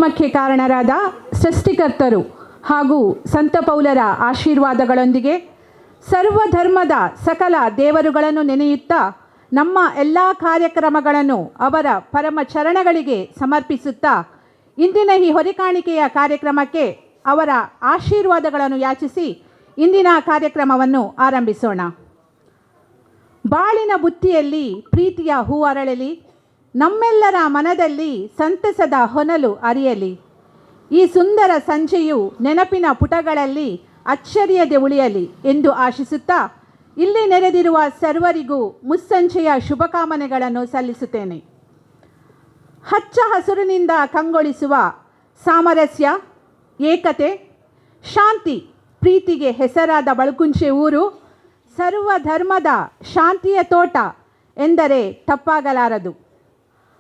ಉಗಮಕ್ಕೆ ಕಾರಣರಾದ ಸೃಷ್ಟಿಕರ್ತರು ಹಾಗೂ ಸಂತ ಪೌಲರ ಆಶೀರ್ವಾದಗಳೊಂದಿಗೆ ಸರ್ವಧರ್ಮದ ಸಕಲ ದೇವರುಗಳನ್ನು ನೆನೆಯುತ್ತಾ ನಮ್ಮ ಎಲ್ಲ ಕಾರ್ಯಕ್ರಮಗಳನ್ನು ಅವರ ಪರಮ ಚರಣಗಳಿಗೆ ಸಮರ್ಪಿಸುತ್ತಾ ಇಂದಿನ ಈ ಹೊರೆಕಾಣಿಕೆಯ ಕಾರ್ಯಕ್ರಮಕ್ಕೆ ಅವರ ಆಶೀರ್ವಾದಗಳನ್ನು ಯಾಚಿಸಿ ಇಂದಿನ ಕಾರ್ಯಕ್ರಮವನ್ನು ಆರಂಭಿಸೋಣ. ಬಾಳಿನ ಬುತ್ತಿಯಲ್ಲಿ ಪ್ರೀತಿಯ ಹೂ ಅರಳಲಿ, ನಮ್ಮೆಲ್ಲರ ಮನದಲ್ಲಿ ಸಂತಸದ ಹೊನಲು ಅರಿಯಲಿ. ಈ ಸುಂದರ ಸಂಜೆಯು ನೆನಪಿನ ಪುಟಗಳಲ್ಲಿ ಅಚ್ಚರಿಯದೆ ಉಳಿಯಲಿ ಎಂದು ಆಶಿಸುತ್ತಾ ಇಲ್ಲಿ ನೆರೆದಿರುವ ಸರ್ವರಿಗೂ ಮುಸ್ಸಂಜೆಯ ಶುಭಕಾಮನೆಗಳನ್ನು ಸಲ್ಲಿಸುತ್ತೇನೆ. ಹಚ್ಚ ಹಸುರಿನಿಂದ ಕಂಗೊಳಿಸುವ ಸಾಮರಸ್ಯ, ಏಕತೆ, ಶಾಂತಿ, ಪ್ರೀತಿಗೆ ಹೆಸರಾದ ಬಳ್ಕುಂಚೆ ಊರು ಸರ್ವಧರ್ಮದ ಶಾಂತಿಯ ತೋಟ ಎಂದರೆ ತಪ್ಪಾಗಲಾರದು.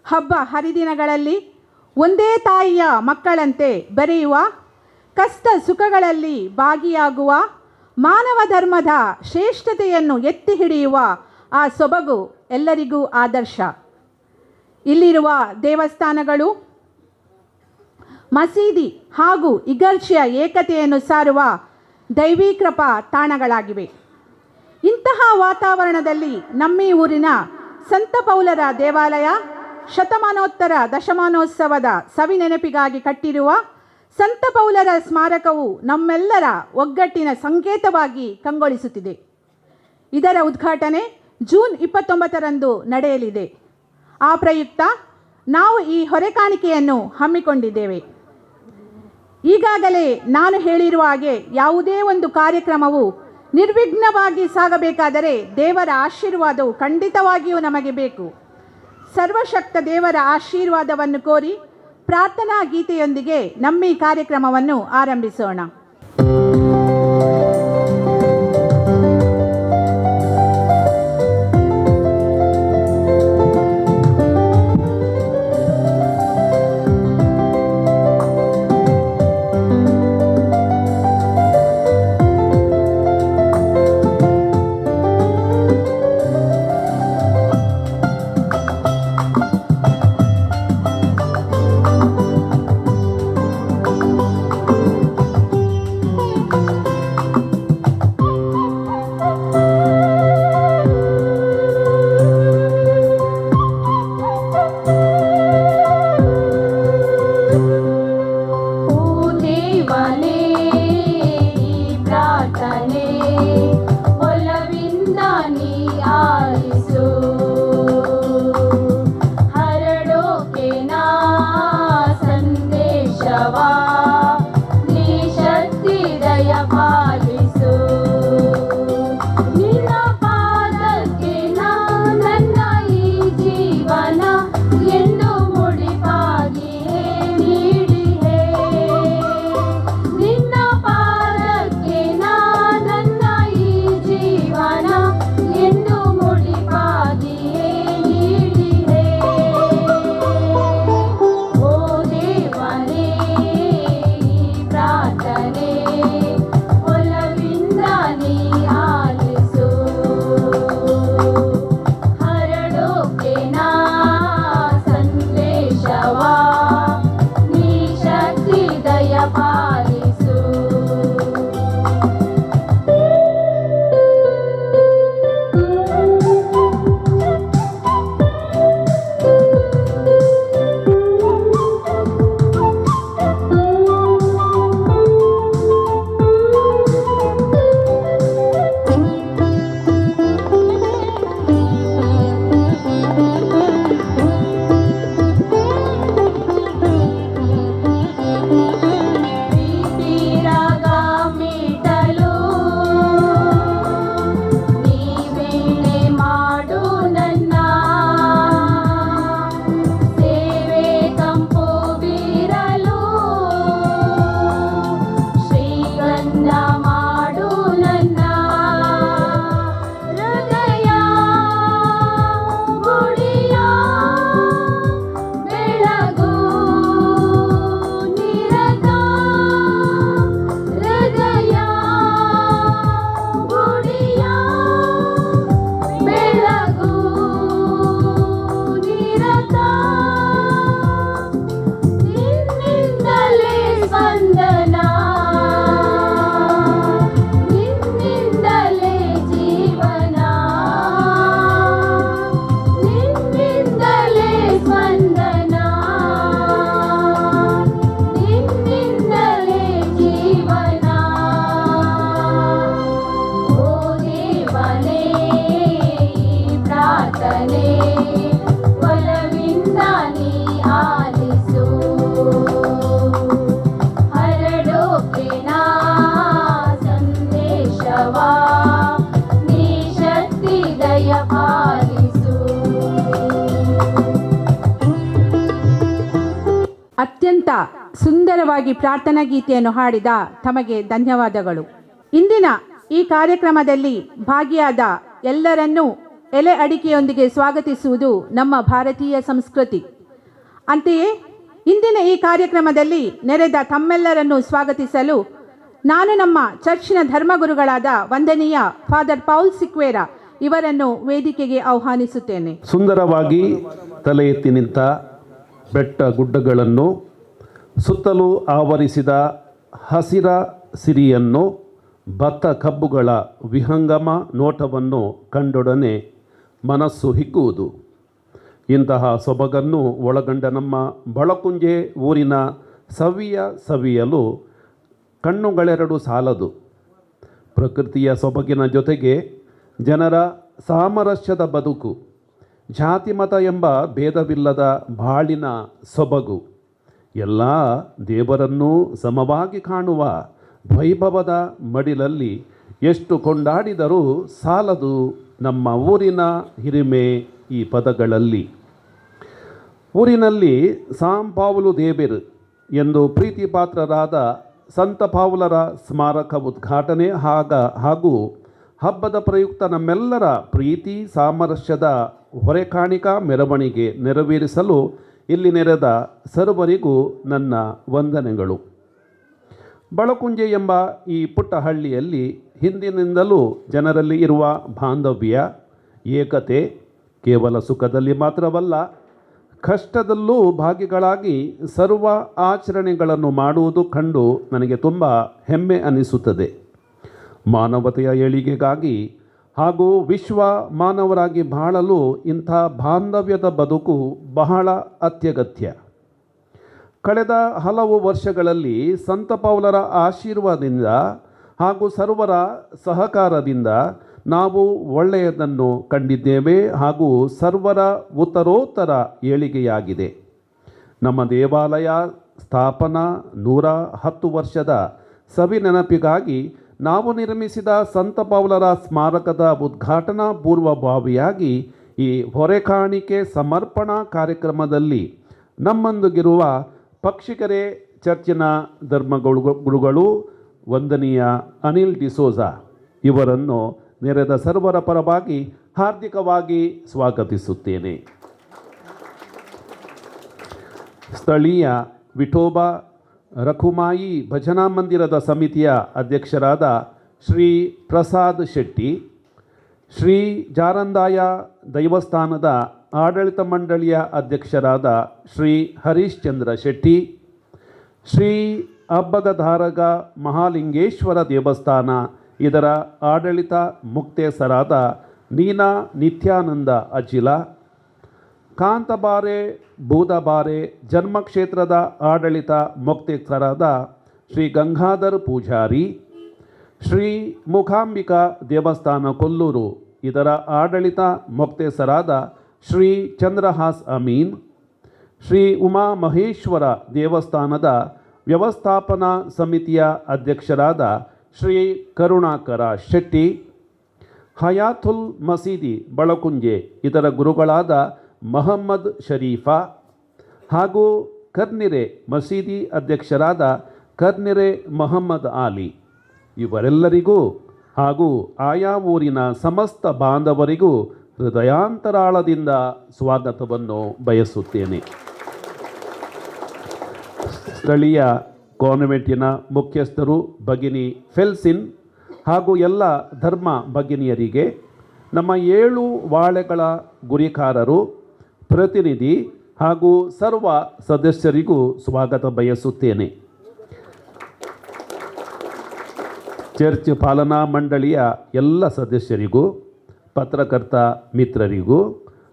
ಹಬ್ಬ ಹರಿದಿನಗಳಲ್ಲಿ ಒಂದೇ ತಾಯಿಯ ಮಕ್ಕಳಂತೆ ಬೆರೆಯುವ, ಕಷ್ಟ ಸುಖಗಳಲ್ಲಿ ಭಾಗಿಯಾಗುವ, ಮಾನವ ಧರ್ಮದ ಶ್ರೇಷ್ಠತೆಯನ್ನು ಎತ್ತಿ ಹಿಡಿಯುವ ಆ ಸೊಬಗು ಎಲ್ಲರಿಗೂ ಆದರ್ಶ. ಇಲ್ಲಿರುವ ದೇವಸ್ಥಾನಗಳು, ಮಸೀದಿ ಹಾಗೂ ಇಗರ್ಜಿಯ ಏಕತೆಯನ್ನು ಸಾರುವ ದೈವೀಕೃಪಾ ತಾಣಗಳಾಗಿವೆ. ಇಂತಹ ವಾತಾವರಣದಲ್ಲಿ ನಮ್ಮೀ ಊರಿನ ಸಂತ ಪೌಲರ ದೇವಾಲಯ ಶತಮಾನೋತ್ತರ ದಶಮಾನೋತ್ಸವದ ಸವಿನೆನಪಿಗಾಗಿ ಕಟ್ಟಿರುವ ಸಂತ ಪೌಲರ ಸ್ಮಾರಕವು ನಮ್ಮೆಲ್ಲರ ಒಗ್ಗಟ್ಟಿನ ಸಂಕೇತವಾಗಿ ಕಂಗೊಳಿಸುತ್ತಿದೆ. ಇದರ ಉದ್ಘಾಟನೆ ಜೂನ್ 29ರಂದು ನಡೆಯಲಿದೆ. ಆ ಪ್ರಯುಕ್ತ ನಾವು ಈ ಹೊರೆಕಾಣಿಕೆಯನ್ನು ಹಮ್ಮಿಕೊಂಡಿದ್ದೇವೆ. ಈಗಾಗಲೇ ನಾನು ಹೇಳಿರುವ ಹಾಗೆ ಯಾವುದೇ ಒಂದು ಕಾರ್ಯಕ್ರಮವು ನಿರ್ವಿಘ್ನವಾಗಿ ಸಾಗಬೇಕಾದರೆ ದೇವರ ಆಶೀರ್ವಾದವು ಖಂಡಿತವಾಗಿಯೂ ನಮಗೆ ಬೇಕು. ಸರ್ವಶಕ್ತ ದೇವರ ಆಶೀರ್ವಾದವನ್ನು ಕೋರಿ ಪ್ರಾರ್ಥನಾ ಗೀತೆಯೊಂದಿಗೆ ನಮ್ಮ ಈ ಕಾರ್ಯಕ್ರಮವನ್ನು ಆರಂಭಿಸೋಣ. ದೇವಾ ನೀ ಶಕ್ತಿ ದಯ ಪಾಲಿಸು. ಅತ್ಯಂತ ಸುಂದರವಾಗಿ ಪ್ರಾರ್ಥನಾ ಗೀತೆಯನ್ನು ಹಾಡಿದ ತಮಗೆ ಧನ್ಯವಾದಗಳು. ಇಂದಿನ ಈ ಕಾರ್ಯಕ್ರಮದಲ್ಲಿ ಭಾಗಿಯಾದ ಎಲ್ಲರನ್ನೂ ಎಲೆ ಅಡಿಕೆಯೊಂದಿಗೆ ಸ್ವಾಗತಿಸುವುದು ನಮ್ಮ ಭಾರತೀಯ ಸಂಸ್ಕೃತಿ. ಅಂತೆಯೇ ಇಂದಿನ ಈ ಕಾರ್ಯಕ್ರಮದಲ್ಲಿ ನೆರೆದ ತಮ್ಮೆಲ್ಲರನ್ನು ಸ್ವಾಗತಿಸಲು ನಾನು ನಮ್ಮ ಚರ್ಚಿನ ಧರ್ಮಗುರುಗಳಾದ ವಂದನೀಯ ಫಾದರ್ ಪೌಲ್ ಸಿಕ್ವೇರ ಇವರನ್ನು ವೇದಿಕೆಗೆ ಆಹ್ವಾನಿಸುತ್ತೇನೆ. ಸುಂದರವಾಗಿ ತಲೆ ಎತ್ತಿ ನಿಂತ ಬೆಟ್ಟ ಗುಡ್ಡಗಳನ್ನು ಸುತ್ತಲೂ ಆವರಿಸಿದ ಹಸಿರ ಸಿರಿಯನ್ನು ಭತ್ತ ಕಬ್ಬುಗಳ ವಿಹಂಗಮ ನೋಟವನ್ನು ಕಂಡೊಡನೆ ಮನಸ್ಸು ಹಿಗ್ಗುವುದು. ಇಂತಹ ಸೊಬಗನ್ನು ಒಳಗೊಂಡ ನಮ್ಮ ಬಳಕುಂಜೆ ಊರಿನ ಸವಿಯಲು ಕಣ್ಣುಗಳೆರಡು ಸಾಲದು. ಪ್ರಕೃತಿಯ ಸೊಬಗಿನ ಜೊತೆಗೆ ಜನರ ಸಾಮರಸ್ಯದ ಬದುಕು, ಜಾತಿ ಮತ ಎಂಬ ಭೇದವಿಲ್ಲದ ಬಾಳಿನ ಸೊಬಗು, ಎಲ್ಲ ದೇವರನ್ನೂ ಸಮವಾಗಿ ಕಾಣುವ ವೈಭವದ ಮಡಿಲಲ್ಲಿ ಎಷ್ಟು ಕೊಂಡಾಡಿದರೂ ಸಾಲದು ನಮ್ಮ ಊರಿನ ಹಿರಿಮೆ ಈ ಪದಗಳಲ್ಲಿ. ಊರಿನಲ್ಲಿ ಸಾಂ ಪಾವುಲು ದೇಬೇರು ಎಂದು ಪ್ರೀತಿ ಪಾತ್ರರಾದ ಸಂತ ಪಾವುಲರ ಸ್ಮಾರಕ ಉದ್ಘಾಟನೆ ಹಾಗೂ ಹಬ್ಬದ ಪ್ರಯುಕ್ತ ನಮ್ಮೆಲ್ಲರ ಪ್ರೀತಿ ಸಾಮರಸ್ಯದ ಹೊರೆಕಾಣಿಕಾ ಮೆರವಣಿಗೆ ನೆರವೇರಿಸಲು ಇಲ್ಲಿ ನೆರೆದ ಸರ್ವರಿಗೂ ನನ್ನ ವಂದನೆಗಳು. ಬಳಕುಂಜೆ ಎಂಬ ಈ ಪುಟ್ಟ ಹಳ್ಳಿಯಲ್ಲಿ ಹಿಂದಿನಿಂದಲೂ ಜನರಲ್ಲಿ ಇರುವ ಬಾಂಧವ್ಯ, ಏಕತೆ ಕೇವಲ ಸುಖದಲ್ಲಿ ಮಾತ್ರವಲ್ಲ, ಕಷ್ಟದಲ್ಲೂ ಭಾಗಿಗಳಾಗಿ ಸರ್ವ ಆಚರಣೆಗಳನ್ನು ಮಾಡುವುದು ಕಂಡು ನನಗೆ ತುಂಬ ಹೆಮ್ಮೆ ಅನಿಸುತ್ತದೆ. ಮಾನವತೆಯ ಏಳಿಗೆಗಾಗಿ ಹಾಗೂ ವಿಶ್ವ ಮಾನವರಾಗಿ ಬಾಳಲು ಇಂಥ ಬಾಂಧವ್ಯದ ಬದುಕು ಬಹಳ ಅತ್ಯಗತ್ಯ. ಕಳೆದ ಹಲವು ವರ್ಷಗಳಲ್ಲಿ ಸಂತ ಪೌಲರ ಆಶೀರ್ವಾದದಿಂದ ಹಾಗೂ ಸರ್ವರ ಸಹಕಾರದಿಂದ ನಾವು ಒಳ್ಳೆಯದನ್ನು ಕಂಡಿದ್ದೇವೆ ಹಾಗೂ ಸರ್ವರ ಉತ್ತರೋತ್ತರ ಏಳಿಗೆಯಾಗಿದೆ. ನಮ್ಮ ದೇವಾಲಯ ಸ್ಥಾಪನಾ 110 ವರ್ಷದ ಸವಿ ನೆನಪಿಗಾಗಿ ನಾವು ನಿರ್ಮಿಸಿದ ಸಂತ ಪೌಲರ ಸ್ಮಾರಕದ ಉದ್ಘಾಟನಾ ಪೂರ್ವಭಾವಿಯಾಗಿ ಈ ಹೊರೆಕಾಣಿಕೆ ಸಮರ್ಪಣಾ ಕಾರ್ಯಕ್ರಮದಲ್ಲಿ ನಮ್ಮೊಂದಿಗಿರುವ ಪಕ್ಷಿಕೆರೆ ಚರ್ಚಿನ ಧರ್ಮಗುರುಗಳು ವಂದನೀಯ ಅನಿಲ್ ಡಿಸೋಜಾ ಇವರನ್ನು ನೆರೆದ ಸರ್ವರ ಪರವಾಗಿ ಹಾರ್ದಿಕವಾಗಿ ಸ್ವಾಗತಿಸುತ್ತೇನೆ. ಸ್ಥಳೀಯ ವಿಠೋಬಾ ರಖುಮಾಯಿ ಭಜನಾ ಮಂದಿರದ ಸಮಿತಿಯ ಅಧ್ಯಕ್ಷರಾದ ಶ್ರೀ ಪ್ರಸಾದ್ ಶೆಟ್ಟಿ, ಶ್ರೀ ಜಾರಂದಾಯ ದೈವಸ್ಥಾನದ ಆಡಳಿತ ಮಂಡಳಿಯ ಅಧ್ಯಕ್ಷರಾದ ಶ್ರೀ ಹರೀಶ್ ಚಂದ್ರ ಶೆಟ್ಟಿ, ಶ್ರೀ ಅಬ್ಬಗಧಾರಗ ಮಹಾಲಿಂಗೇಶ್ವರ ದೇವಸ್ಥಾನ ಇದರ ಆಡಳಿತ ಮುಕ್ತೇಸರಾದ ನೀನಾ ನಿತ್ಯಾನಂದ ಅಜಿಲ, ಕಾಂತಬಾರೆ ಬೂದಬಾರೆ ಜನ್ಮಕ್ಷೇತ್ರದ ಆಡಳಿತ ಮುಕ್ತೇಸರಾದ ಶ್ರೀ ಗಂಗಾಧರ್ ಪೂಜಾರಿ, ಶ್ರೀ ಮುಖಾಂಬಿಕಾ ದೇವಸ್ಥಾನ ಕೊಲ್ಲೂರು ಇದರ ಆಡಳಿತ ಮುಕ್ತೇಸರಾದ ಶ್ರೀ ಚಂದ್ರಹಾಸ್ ಅಮೀನ್, ಶ್ರೀ ಉಮಾ ಮಹೇಶ್ವರ ದೇವಸ್ಥಾನದ ವ್ಯವಸ್ಥಾಪನಾ ಸಮಿತಿಯ ಅಧ್ಯಕ್ಷರಾದ ಶ್ರೀ ಕರುಣಾಕರ ಶೆಟ್ಟಿ, ಹಯಾತುಲ್ ಮಸೀದಿ ಬಳಕುಂಜೆ ಇದರ ಗುರುಗಳಾದ ಮಹಮ್ಮದ್ ಶರೀಫಾ ಹಾಗೂ ಕರ್ನಿರೆ ಮಸೀದಿ ಅಧ್ಯಕ್ಷರಾದ ಕರ್ನಿರೆ ಮೊಹಮ್ಮದ್ ಆಲಿ ಇವರೆಲ್ಲರಿಗೂ ಹಾಗೂ ಆಯಾ ಊರಿನ ಸಮಸ್ತ ಬಾಂಧವರಿಗೂ ಹೃದಯಾಂತರಾಳದಿಂದ ಸ್ವಾಗತವನ್ನು ಬಯಸುತ್ತೇನೆ. ಸ್ಥಳೀಯ ಕಾನ್ವೆಂಟಿನ ಮುಖ್ಯಸ್ಥರು ಭಗಿನಿ ಫೆಲ್ಸಿನ್ ಹಾಗೂ ಎಲ್ಲ ಧರ್ಮ ಭಗಿನಿಯರಿಗೆ, ನಮ್ಮ 7 ವಾಳೆಗಳ ಗುರಿಕಾರರು, ಪ್ರತಿನಿಧಿ ಹಾಗೂ ಸರ್ವ ಸದಸ್ಯರಿಗೂ ಸ್ವಾಗತ ಬಯಸುತ್ತೇನೆ. ಚರ್ಚ್ ಪಾಲನಾ ಮಂಡಳಿಯ ಎಲ್ಲ ಸದಸ್ಯರಿಗೂ, ಪತ್ರಕರ್ತ ಮಿತ್ರರಿಗೂ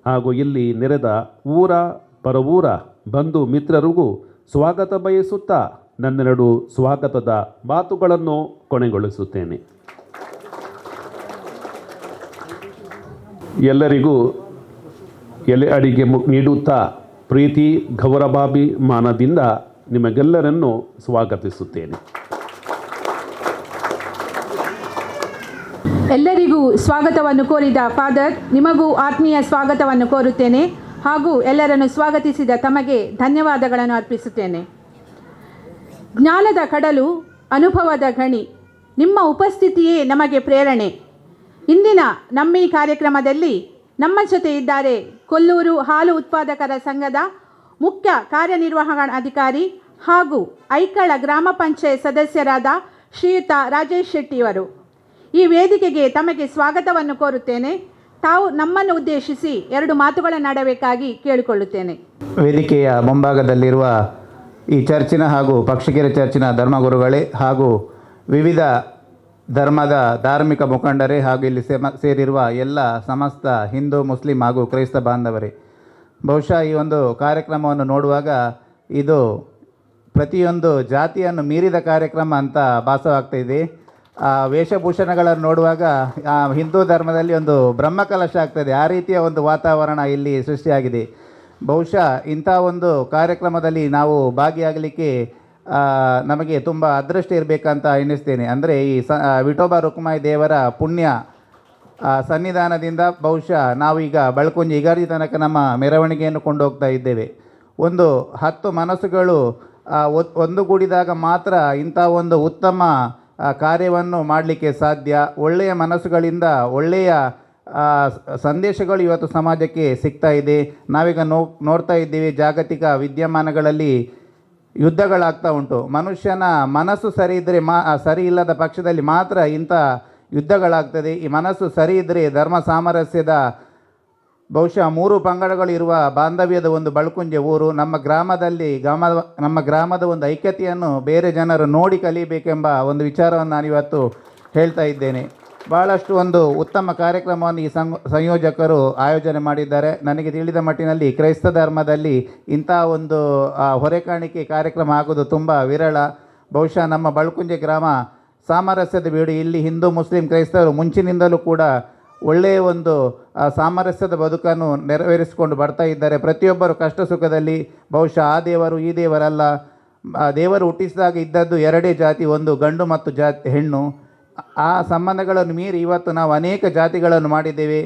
ಹಾಗೂ ಇಲ್ಲಿ ನೆರೆದ ಊರ ಪರವೂರ ಬಂಧು ಮಿತ್ರರಿಗೂ ಸ್ವಾಗತ ಬಯಸುತ್ತಾ ನನ್ನೆರಡು ಸ್ವಾಗತದ ಮಾತುಗಳನ್ನು ಕೊನೆಗೊಳಿಸುತ್ತೇನೆ. ಎಲ್ಲರಿಗೂ ಎಲೆ ಅಡಿಗೆ ನೀಡುತ್ತಾ ಪ್ರೀತಿ ಗೌರವಾಭಿಮಾನದಿಂದ ನಿಮಗೆಲ್ಲರನ್ನು ಸ್ವಾಗತಿಸುತ್ತೇನೆ. ಎಲ್ಲರಿಗೂ ಸ್ವಾಗತವನ್ನು ಕೋರಿದ ಫಾದರ್, ನಿಮಗೂ ಆತ್ಮೀಯ ಸ್ವಾಗತವನ್ನು ಕೋರುತ್ತೇನೆ ಹಾಗೂ ಎಲ್ಲರನ್ನು ಸ್ವಾಗತಿಸಿದ ತಮಗೆ ಧನ್ಯವಾದಗಳನ್ನು ಅರ್ಪಿಸುತ್ತೇನೆ. ಜ್ಞಾನದ ಕಡಲು, ಅನುಭವದ ಗಣಿ, ನಿಮ್ಮ ಉಪಸ್ಥಿತಿಯೇ ನಮಗೆ ಪ್ರೇರಣೆ. ಇಂದಿನ ನಮ್ಮ ಈ ಕಾರ್ಯಕ್ರಮದಲ್ಲಿ ನಮ್ಮ ಜೊತೆ ಇದ್ದಾರೆ ಕೊಲ್ಲೂರು ಹಾಲು ಉತ್ಪಾದಕರ ಸಂಘದ ಮುಖ್ಯ ಕಾರ್ಯನಿರ್ವಹಣಾಧಿಕಾರಿ ಹಾಗೂ ಐಕಳ ಗ್ರಾಮ ಪಂಚಾಯತ್ ಸದಸ್ಯರಾದ ಶ್ರೀಯುತ ರಾಜೇಶ್ ಶೆಟ್ಟಿಯವರು. ಈ ವೇದಿಕೆಗೆ ತಮಗೆ ಸ್ವಾಗತವನ್ನು ಕೋರುತ್ತೇನೆ. ತಾವು ನಮ್ಮನ್ನು ಉದ್ದೇಶಿಸಿ 2 ಮಾತುಗಳನ್ನಾಡಬೇಕಾಗಿ ಕೇಳಿಕೊಳ್ಳುತ್ತೇನೆ. ವೇದಿಕೆಯ ಮುಂಭಾಗದಲ್ಲಿರುವ ಈ ಚರ್ಚಿನ ಹಾಗೂ ಪಕ್ಷಿಗೆರೆ ಚರ್ಚಿನ ಧರ್ಮಗುರುಗಳೇ ಹಾಗೂ ವಿವಿಧ ಧರ್ಮದ ಧಾರ್ಮಿಕ ಮುಖಂಡರೇ ಹಾಗೂ ಇಲ್ಲಿ ಸೇರಿರುವ ಎಲ್ಲ ಸಮಸ್ತ ಹಿಂದೂ, ಮುಸ್ಲಿಂ ಹಾಗೂ ಕ್ರೈಸ್ತ ಬಾಂಧವರೇ, ಬಹುಶಃ ಈ ಒಂದು ಕಾರ್ಯಕ್ರಮವನ್ನು ನೋಡುವಾಗ ಇದು ಪ್ರತಿಯೊಂದು ಜಾತಿಯನ್ನು ಮೀರಿದ ಕಾರ್ಯಕ್ರಮ ಅಂತ ಭಾಸವಾಗ್ತಾಯಿದೆ. ವೇಷಭೂಷಣಗಳನ್ನು ನೋಡುವಾಗ ಹಿಂದೂ ಧರ್ಮದಲ್ಲಿ ಒಂದು ಬ್ರಹ್ಮಕಲಶ ಆಗ್ತದೆ, ಆ ರೀತಿಯ ಒಂದು ವಾತಾವರಣ ಇಲ್ಲಿ ಸೃಷ್ಟಿಯಾಗಿದೆ. ಬಹುಶಃ ಇಂಥ ಒಂದು ಕಾರ್ಯಕ್ರಮದಲ್ಲಿ ನಾವು ಭಾಗಿಯಾಗಲಿಕ್ಕೆ ನಮಗೆ ತುಂಬ ಅದೃಷ್ಟ ಇರಬೇಕಂತ ಎನ್ನಿಸ್ತೇನೆ. ಅಂದರೆ ಈ ವಿಠೋಬಾ ರುಕ್ಮಾಯಿ ದೇವರ ಪುಣ್ಯ ಸನ್ನಿಧಾನದಿಂದ ಬಹುಶಃ ನಾವೀಗ ಬಳ್ಕುಂಜಿ ಇಗಾರ್ಜಿ ತನಕ ನಮ್ಮ ಮೆರವಣಿಗೆಯನ್ನು ಕೊಂಡೋಗ್ತಾ ಇದ್ದೇವೆ. ಒಂದು 10 ಮನಸ್ಸುಗಳು ಒಂದುಗೂಡಿದಾಗ ಮಾತ್ರ ಇಂಥ ಒಂದು ಉತ್ತಮ ಕಾರ್ಯವನ್ನು ಮಾಡಲಿಕ್ಕೆ ಸಾಧ್ಯ. ಒಳ್ಳೆಯ ಮನಸ್ಸುಗಳಿಂದ ಒಳ್ಳೆಯ ಸಂದೇಶಗಳು ಇವತ್ತು ಸಮಾಜಕ್ಕೆ ಸಿಗ್ತಾ ಇದೆ. ನಾವೀಗ ನೋಡ್ತಾ ಇದ್ದೀವಿ, ಜಾಗತಿಕ ವಿದ್ಯಮಾನಗಳಲ್ಲಿ ಯುದ್ಧಗಳಾಗ್ತಾ ಉಂಟು. ಮನುಷ್ಯನ ಮನಸ್ಸು ಸರಿ ಇದ್ದರೆ ಸರಿ ಇಲ್ಲದ ಪಕ್ಷದಲ್ಲಿ ಮಾತ್ರ ಇಂಥ ಯುದ್ಧಗಳಾಗ್ತದೆ. ಈ ಮನಸ್ಸು ಸರಿ ಇದ್ದರೆ ಧರ್ಮ ಸಾಮರಸ್ಯದ ಬಹುಶಃ 3 ಪಂಗಡಗಳು ಇರುವ ಬಾಂಧವ್ಯದ ಒಂದು ಬಳ್ಕುಂಜೆ ಊರು. ನಮ್ಮ ಗ್ರಾಮದ ಒಂದು ಐಕ್ಯತೆಯನ್ನು ಬೇರೆ ಜನರು ನೋಡಿ ಕಲಿಬೇಕೆಂಬ ಒಂದು ವಿಚಾರವನ್ನು ನಾನಿವತ್ತು ಹೇಳ್ತಾ ಇದ್ದೇನೆ. ಭಾಳಷ್ಟು ಒಂದು ಉತ್ತಮ ಕಾರ್ಯಕ್ರಮವನ್ನು ಈ ಸಂಯೋಜಕರು ಆಯೋಜನೆ ಮಾಡಿದ್ದಾರೆ. ನನಗೆ ತಿಳಿದ ಮಟ್ಟಿನಲ್ಲಿ ಕ್ರೈಸ್ತ ಧರ್ಮದಲ್ಲಿ ಇಂಥ ಒಂದು ಹೊರೆಕಾಣಿಕೆ ಕಾರ್ಯಕ್ರಮ ಆಗೋದು ತುಂಬ ವಿರಳ. ಬಹುಶಃ ನಮ್ಮ ಬಳ್ಕುಂಜೆ ಗ್ರಾಮ ಸಾಮರಸ್ಯದ ಬೀಡು. ಇಲ್ಲಿ ಹಿಂದೂ, ಮುಸ್ಲಿಂ, ಕ್ರೈಸ್ತರು ಮುಂಚಿನಿಂದಲೂ ಕೂಡ ಒಳ್ಳೆಯ ಒಂದು ಸಾಮರಸ್ಯದ ಬದುಕನ್ನು ನೆರವೇರಿಸಿಕೊಂಡು ಬರ್ತಾ ಇದ್ದಾರೆ. ಪ್ರತಿಯೊಬ್ಬರು ಕಷ್ಟ ಸುಖದಲ್ಲಿ ಬಹುಶಃ ಆ ದೇವರು ಈ ದೇವರಲ್ಲ, ದೇವರು ಹುಟ್ಟಿಸಿದಾಗ ಇದ್ದದ್ದು 2 ಜಾತಿ, ಒಂದು ಗಂಡು ಮತ್ತು ಹೆಣ್ಣು. ಆ ಸಂಬಂಧಗಳನ್ನು ಮೀರಿ ಇವತ್ತು ನಾವು ಅನೇಕ ಜಾತಿಗಳನ್ನು ಮಾಡಿದ್ದೇವೆ.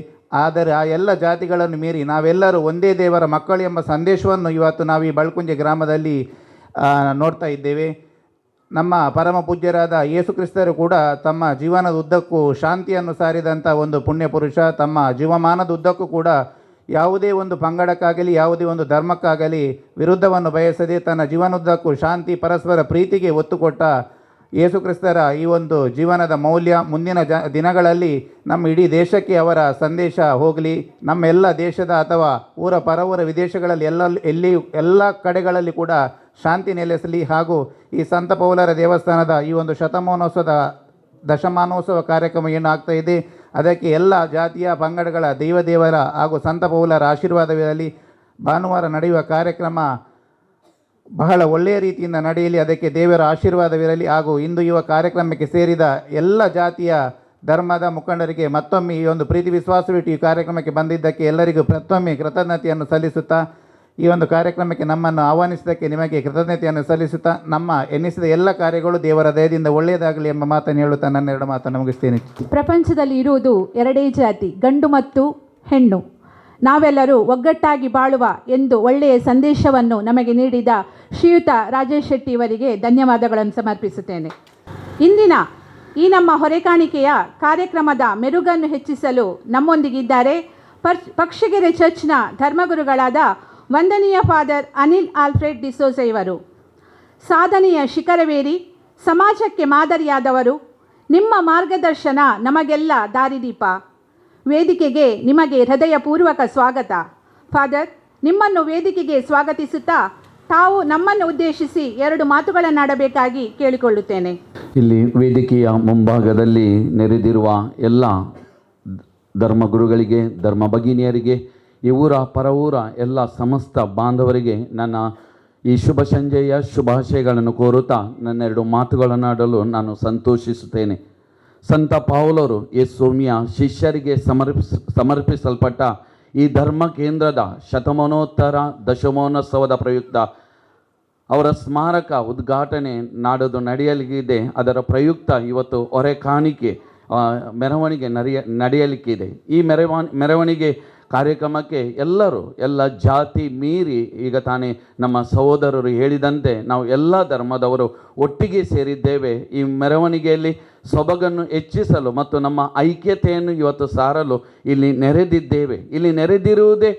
ಆದರೆ ಆ ಎಲ್ಲ ಜಾತಿಗಳನ್ನು ಮೀರಿ ನಾವೆಲ್ಲರೂ ಒಂದೇ ದೇವರ ಮಕ್ಕಳು ಎಂಬ ಸಂದೇಶವನ್ನು ಇವತ್ತು ನಾವು ಈ ಬಳ್ಕುಂಜೆ ಗ್ರಾಮದಲ್ಲಿ ನೋಡ್ತಾ ಇದ್ದೇವೆ. ನಮ್ಮ ಪರಮ ಪೂಜ್ಯರಾದ ಯೇಸು ಕ್ರಿಸ್ತರು ಕೂಡ ತಮ್ಮ ಜೀವನದ ಉದ್ದಕ್ಕೂ ಶಾಂತಿಯನ್ನು ಸಾರಿದಂಥ ಒಂದು ಪುಣ್ಯ ಪುರುಷ. ತಮ್ಮ ಜೀವಮಾನದ ಉದ್ದಕ್ಕೂ ಕೂಡ ಯಾವುದೇ ಒಂದು ಪಂಗಡಕ್ಕಾಗಲಿ ಯಾವುದೇ ಒಂದು ಧರ್ಮಕ್ಕಾಗಲಿ ವಿರುದ್ಧವನ್ನು ಬಯಸದೆ ತನ್ನ ಜೀವನದುದ್ದಕ್ಕೂ ಶಾಂತಿ, ಪರಸ್ಪರ ಪ್ರೀತಿಗೆ ಒತ್ತು ಕೊಟ್ಟ ಯೇಸು ಕ್ರಿಸ್ತರ ಈ ಒಂದು ಜೀವನದ ಮೌಲ್ಯ ಮುಂದಿನ ದಿನಗಳಲ್ಲಿ ನಮ್ಮ ಇಡೀ ದೇಶಕ್ಕೆ ಅವರ ಸಂದೇಶ ಹೋಗಲಿ. ನಮ್ಮ ಎಲ್ಲ ದೇಶದ ಅಥವಾ ಪರವೂರ ವಿದೇಶಗಳಲ್ಲಿ ಎಲ್ಲ ಕಡೆಗಳಲ್ಲಿ ಕೂಡ ಶಾಂತಿ ನೆಲೆಸಲಿ. ಹಾಗೂ ಈ ಸಂತ ಪೌಲರ ದೇವಸ್ಥಾನದ ಈ ಒಂದು ದಶಮಾನೋತ್ಸವ ಕಾರ್ಯಕ್ರಮ ಏನು ಆಗ್ತಾ ಇದೆ, ಅದಕ್ಕೆ ಎಲ್ಲ ಜಾತಿಯ ಪಂಗಡಗಳ ದೇವರ ಹಾಗೂ ಸಂತ ಪೌಲರ ಆಶೀರ್ವಾದವಿರಲಿ. ಭಾನುವಾರ ನಡೆಯುವ ಕಾರ್ಯಕ್ರಮ ಬಹಳ ಒಳ್ಳೆಯ ರೀತಿಯಿಂದ ನಡೆಯಲಿ, ಅದಕ್ಕೆ ದೇವರ ಆಶೀರ್ವಾದವಿರಲಿ. ಹಾಗೂ ಇಂದು ಯುವ ಕಾರ್ಯಕ್ರಮಕ್ಕೆ ಸೇರಿದ ಎಲ್ಲ ಜಾತಿಯ ಧರ್ಮದ ಮುಖಂಡರಿಗೆ ಮತ್ತೊಮ್ಮೆ ಈ ಒಂದು ಪ್ರೀತಿ ವಿಶ್ವಾಸವಿಟ್ಟು ಈ ಕಾರ್ಯಕ್ರಮಕ್ಕೆ ಬಂದಿದ್ದಕ್ಕೆ ಎಲ್ಲರಿಗೂ ಮತ್ತೊಮ್ಮೆ ಕೃತಜ್ಞತೆಯನ್ನು ಸಲ್ಲಿಸುತ್ತಾ, ಈ ಒಂದು ಕಾರ್ಯಕ್ರಮಕ್ಕೆ ನಮ್ಮನ್ನು ಆಹ್ವಾನಿಸಿದ್ದಕ್ಕೆ ನಿಮಗೆ ಕೃತಜ್ಞತೆಯನ್ನು ಸಲ್ಲಿಸುತ್ತಾ, ನಮ್ಮ ಎನ್ನಿಸಿದ ಎಲ್ಲ ಕಾರ್ಯಗಳು ದೇವರ ದಯದಿಂದ ಒಳ್ಳೆಯದಾಗಲಿ ಎಂಬ ಮಾತನ್ನು ಹೇಳುತ್ತಾ ನನ್ನ 2 ಮಾತನ್ನು ಮುಗಿಸ್ತೇನೆ. ಪ್ರಪಂಚದಲ್ಲಿ ಇರುವುದು 2 ಜಾತಿ, ಗಂಡು ಮತ್ತು ಹೆಣ್ಣು. ನಾವೆಲ್ಲರೂ ಒಗ್ಗಟ್ಟಾಗಿ ಬಾಳುವ ಎಂದು ಒಳ್ಳೆಯ ಸಂದೇಶವನ್ನು ನಮಗೆ ನೀಡಿದ ಶ್ರೀಯುತ ರಾಜೇಶ್ ಶೆಟ್ಟಿಯವರಿಗೆ ಧನ್ಯವಾದಗಳನ್ನು ಸಮರ್ಪಿಸುತ್ತೇನೆ. ಇಂದಿನ ಈ ನಮ್ಮ ಹೊರೆಕಾಣಿಕೆಯ ಕಾರ್ಯಕ್ರಮದ ಮೆರುಗನ್ನು ಹೆಚ್ಚಿಸಲು ನಮ್ಮೊಂದಿಗಿದ್ದಾರೆ ಪಕ್ಷಿಗೆರೆ ಚರ್ಚ್ನ ಧರ್ಮಗುರುಗಳಾದ ವಂದನೀಯ ಫಾದರ್ ಅನಿಲ್ ಆಲ್ಫ್ರೆಡ್ ಡಿಸೋಜ ಇವರು. ಸಾಧನೆಯ ಶಿಖರವೇರಿ ಸಮಾಜಕ್ಕೆ ಮಾದರಿಯಾದವರು. ನಿಮ್ಮ ಮಾರ್ಗದರ್ಶನ ನಮಗೆಲ್ಲ ದಾರಿದೀಪ. ವೇದಿಕೆಗೆ ನಿಮಗೆ ಹೃದಯಪೂರ್ವಕ ಸ್ವಾಗತ. ಫಾದರ್, ನಿಮ್ಮನ್ನು ವೇದಿಕೆಗೆ ಸ್ವಾಗತಿಸುತ್ತಾ ತಾವು ನಮ್ಮನ್ನು ಉದ್ದೇಶಿಸಿ 2 ಮಾತುಗಳನ್ನಾಡಬೇಕಾಗಿ ಕೇಳಿಕೊಳ್ಳುತ್ತೇನೆ. ಇಲ್ಲಿ ವೇದಿಕೆಯ ಮುಂಭಾಗದಲ್ಲಿ ನೆರೆದಿರುವ ಎಲ್ಲ ಧರ್ಮಗುರುಗಳಿಗೆ, ಧರ್ಮ ಭಗಿನಿಯರಿಗೆ, ಈ ಊರ ಪರವೂರ ಎಲ್ಲ ಸಮಸ್ತ ಬಾಂಧವರಿಗೆ ನನ್ನ ಈ ಶುಭ ಸಂಜೆಯ ಶುಭಾಶಯಗಳನ್ನು ಕೋರುತ್ತಾ ನನ್ನ 2 ಮಾತುಗಳನ್ನಾಡಲು ನಾನು ಸಂತೋಷಿಸುತ್ತೇನೆ. ಸಂತ ಪೌಲರು ಯೇಸುವಿನ ಶಿಷ್ಯರಿಗೆ ಸಮರ್ಪಿಸಲ್ಪಟ್ಟ ಈ ಧರ್ಮ ಕೇಂದ್ರದ ಶತಮಾನೋತ್ತರ ದಶಮಾನೋತ್ಸವದ ಪ್ರಯುಕ್ತ ಅವರ ಸ್ಮಾರಕ ಉದ್ಘಾಟನೆ ನಾಡದು ನಡೆಯಲಿದೆ. ಅದರ ಪ್ರಯುಕ್ತ ಇವತ್ತು ಹೊರೆ ಕಾಣಿಕೆ ಮೆರವಣಿಗೆ ನಡೆಯಲಿಕ್ಕಿದೆ. ಈ ಮೆರವಣಿಗೆ ಕಾರ್ಯಕ್ರಮಕ್ಕೆ ಎಲ್ಲ ಜಾತಿ ಮೀರಿ, ಈಗ ತಾನೇ ನಮ್ಮ ಸಹೋದರರು ಹೇಳಿದಂತೆ ನಾವು ಎಲ್ಲ ಧರ್ಮದವರು ಒಟ್ಟಿಗೆ ಸೇರಿದ್ದೇವೆ. ಈ ಮೆರವಣಿಗೆಯಲ್ಲಿ ಸೊಬಗನ್ನು ಹೆಚ್ಚಿಸಲು ಮತ್ತು ನಮ್ಮ ಐಕ್ಯತೆಯನ್ನು ಇವತ್ತು ಸಾರಲು ಇಲ್ಲಿ ನೆರೆದಿದ್ದೇವೆ. ಇಲ್ಲಿ ನೆರೆದಿರುವುದೇ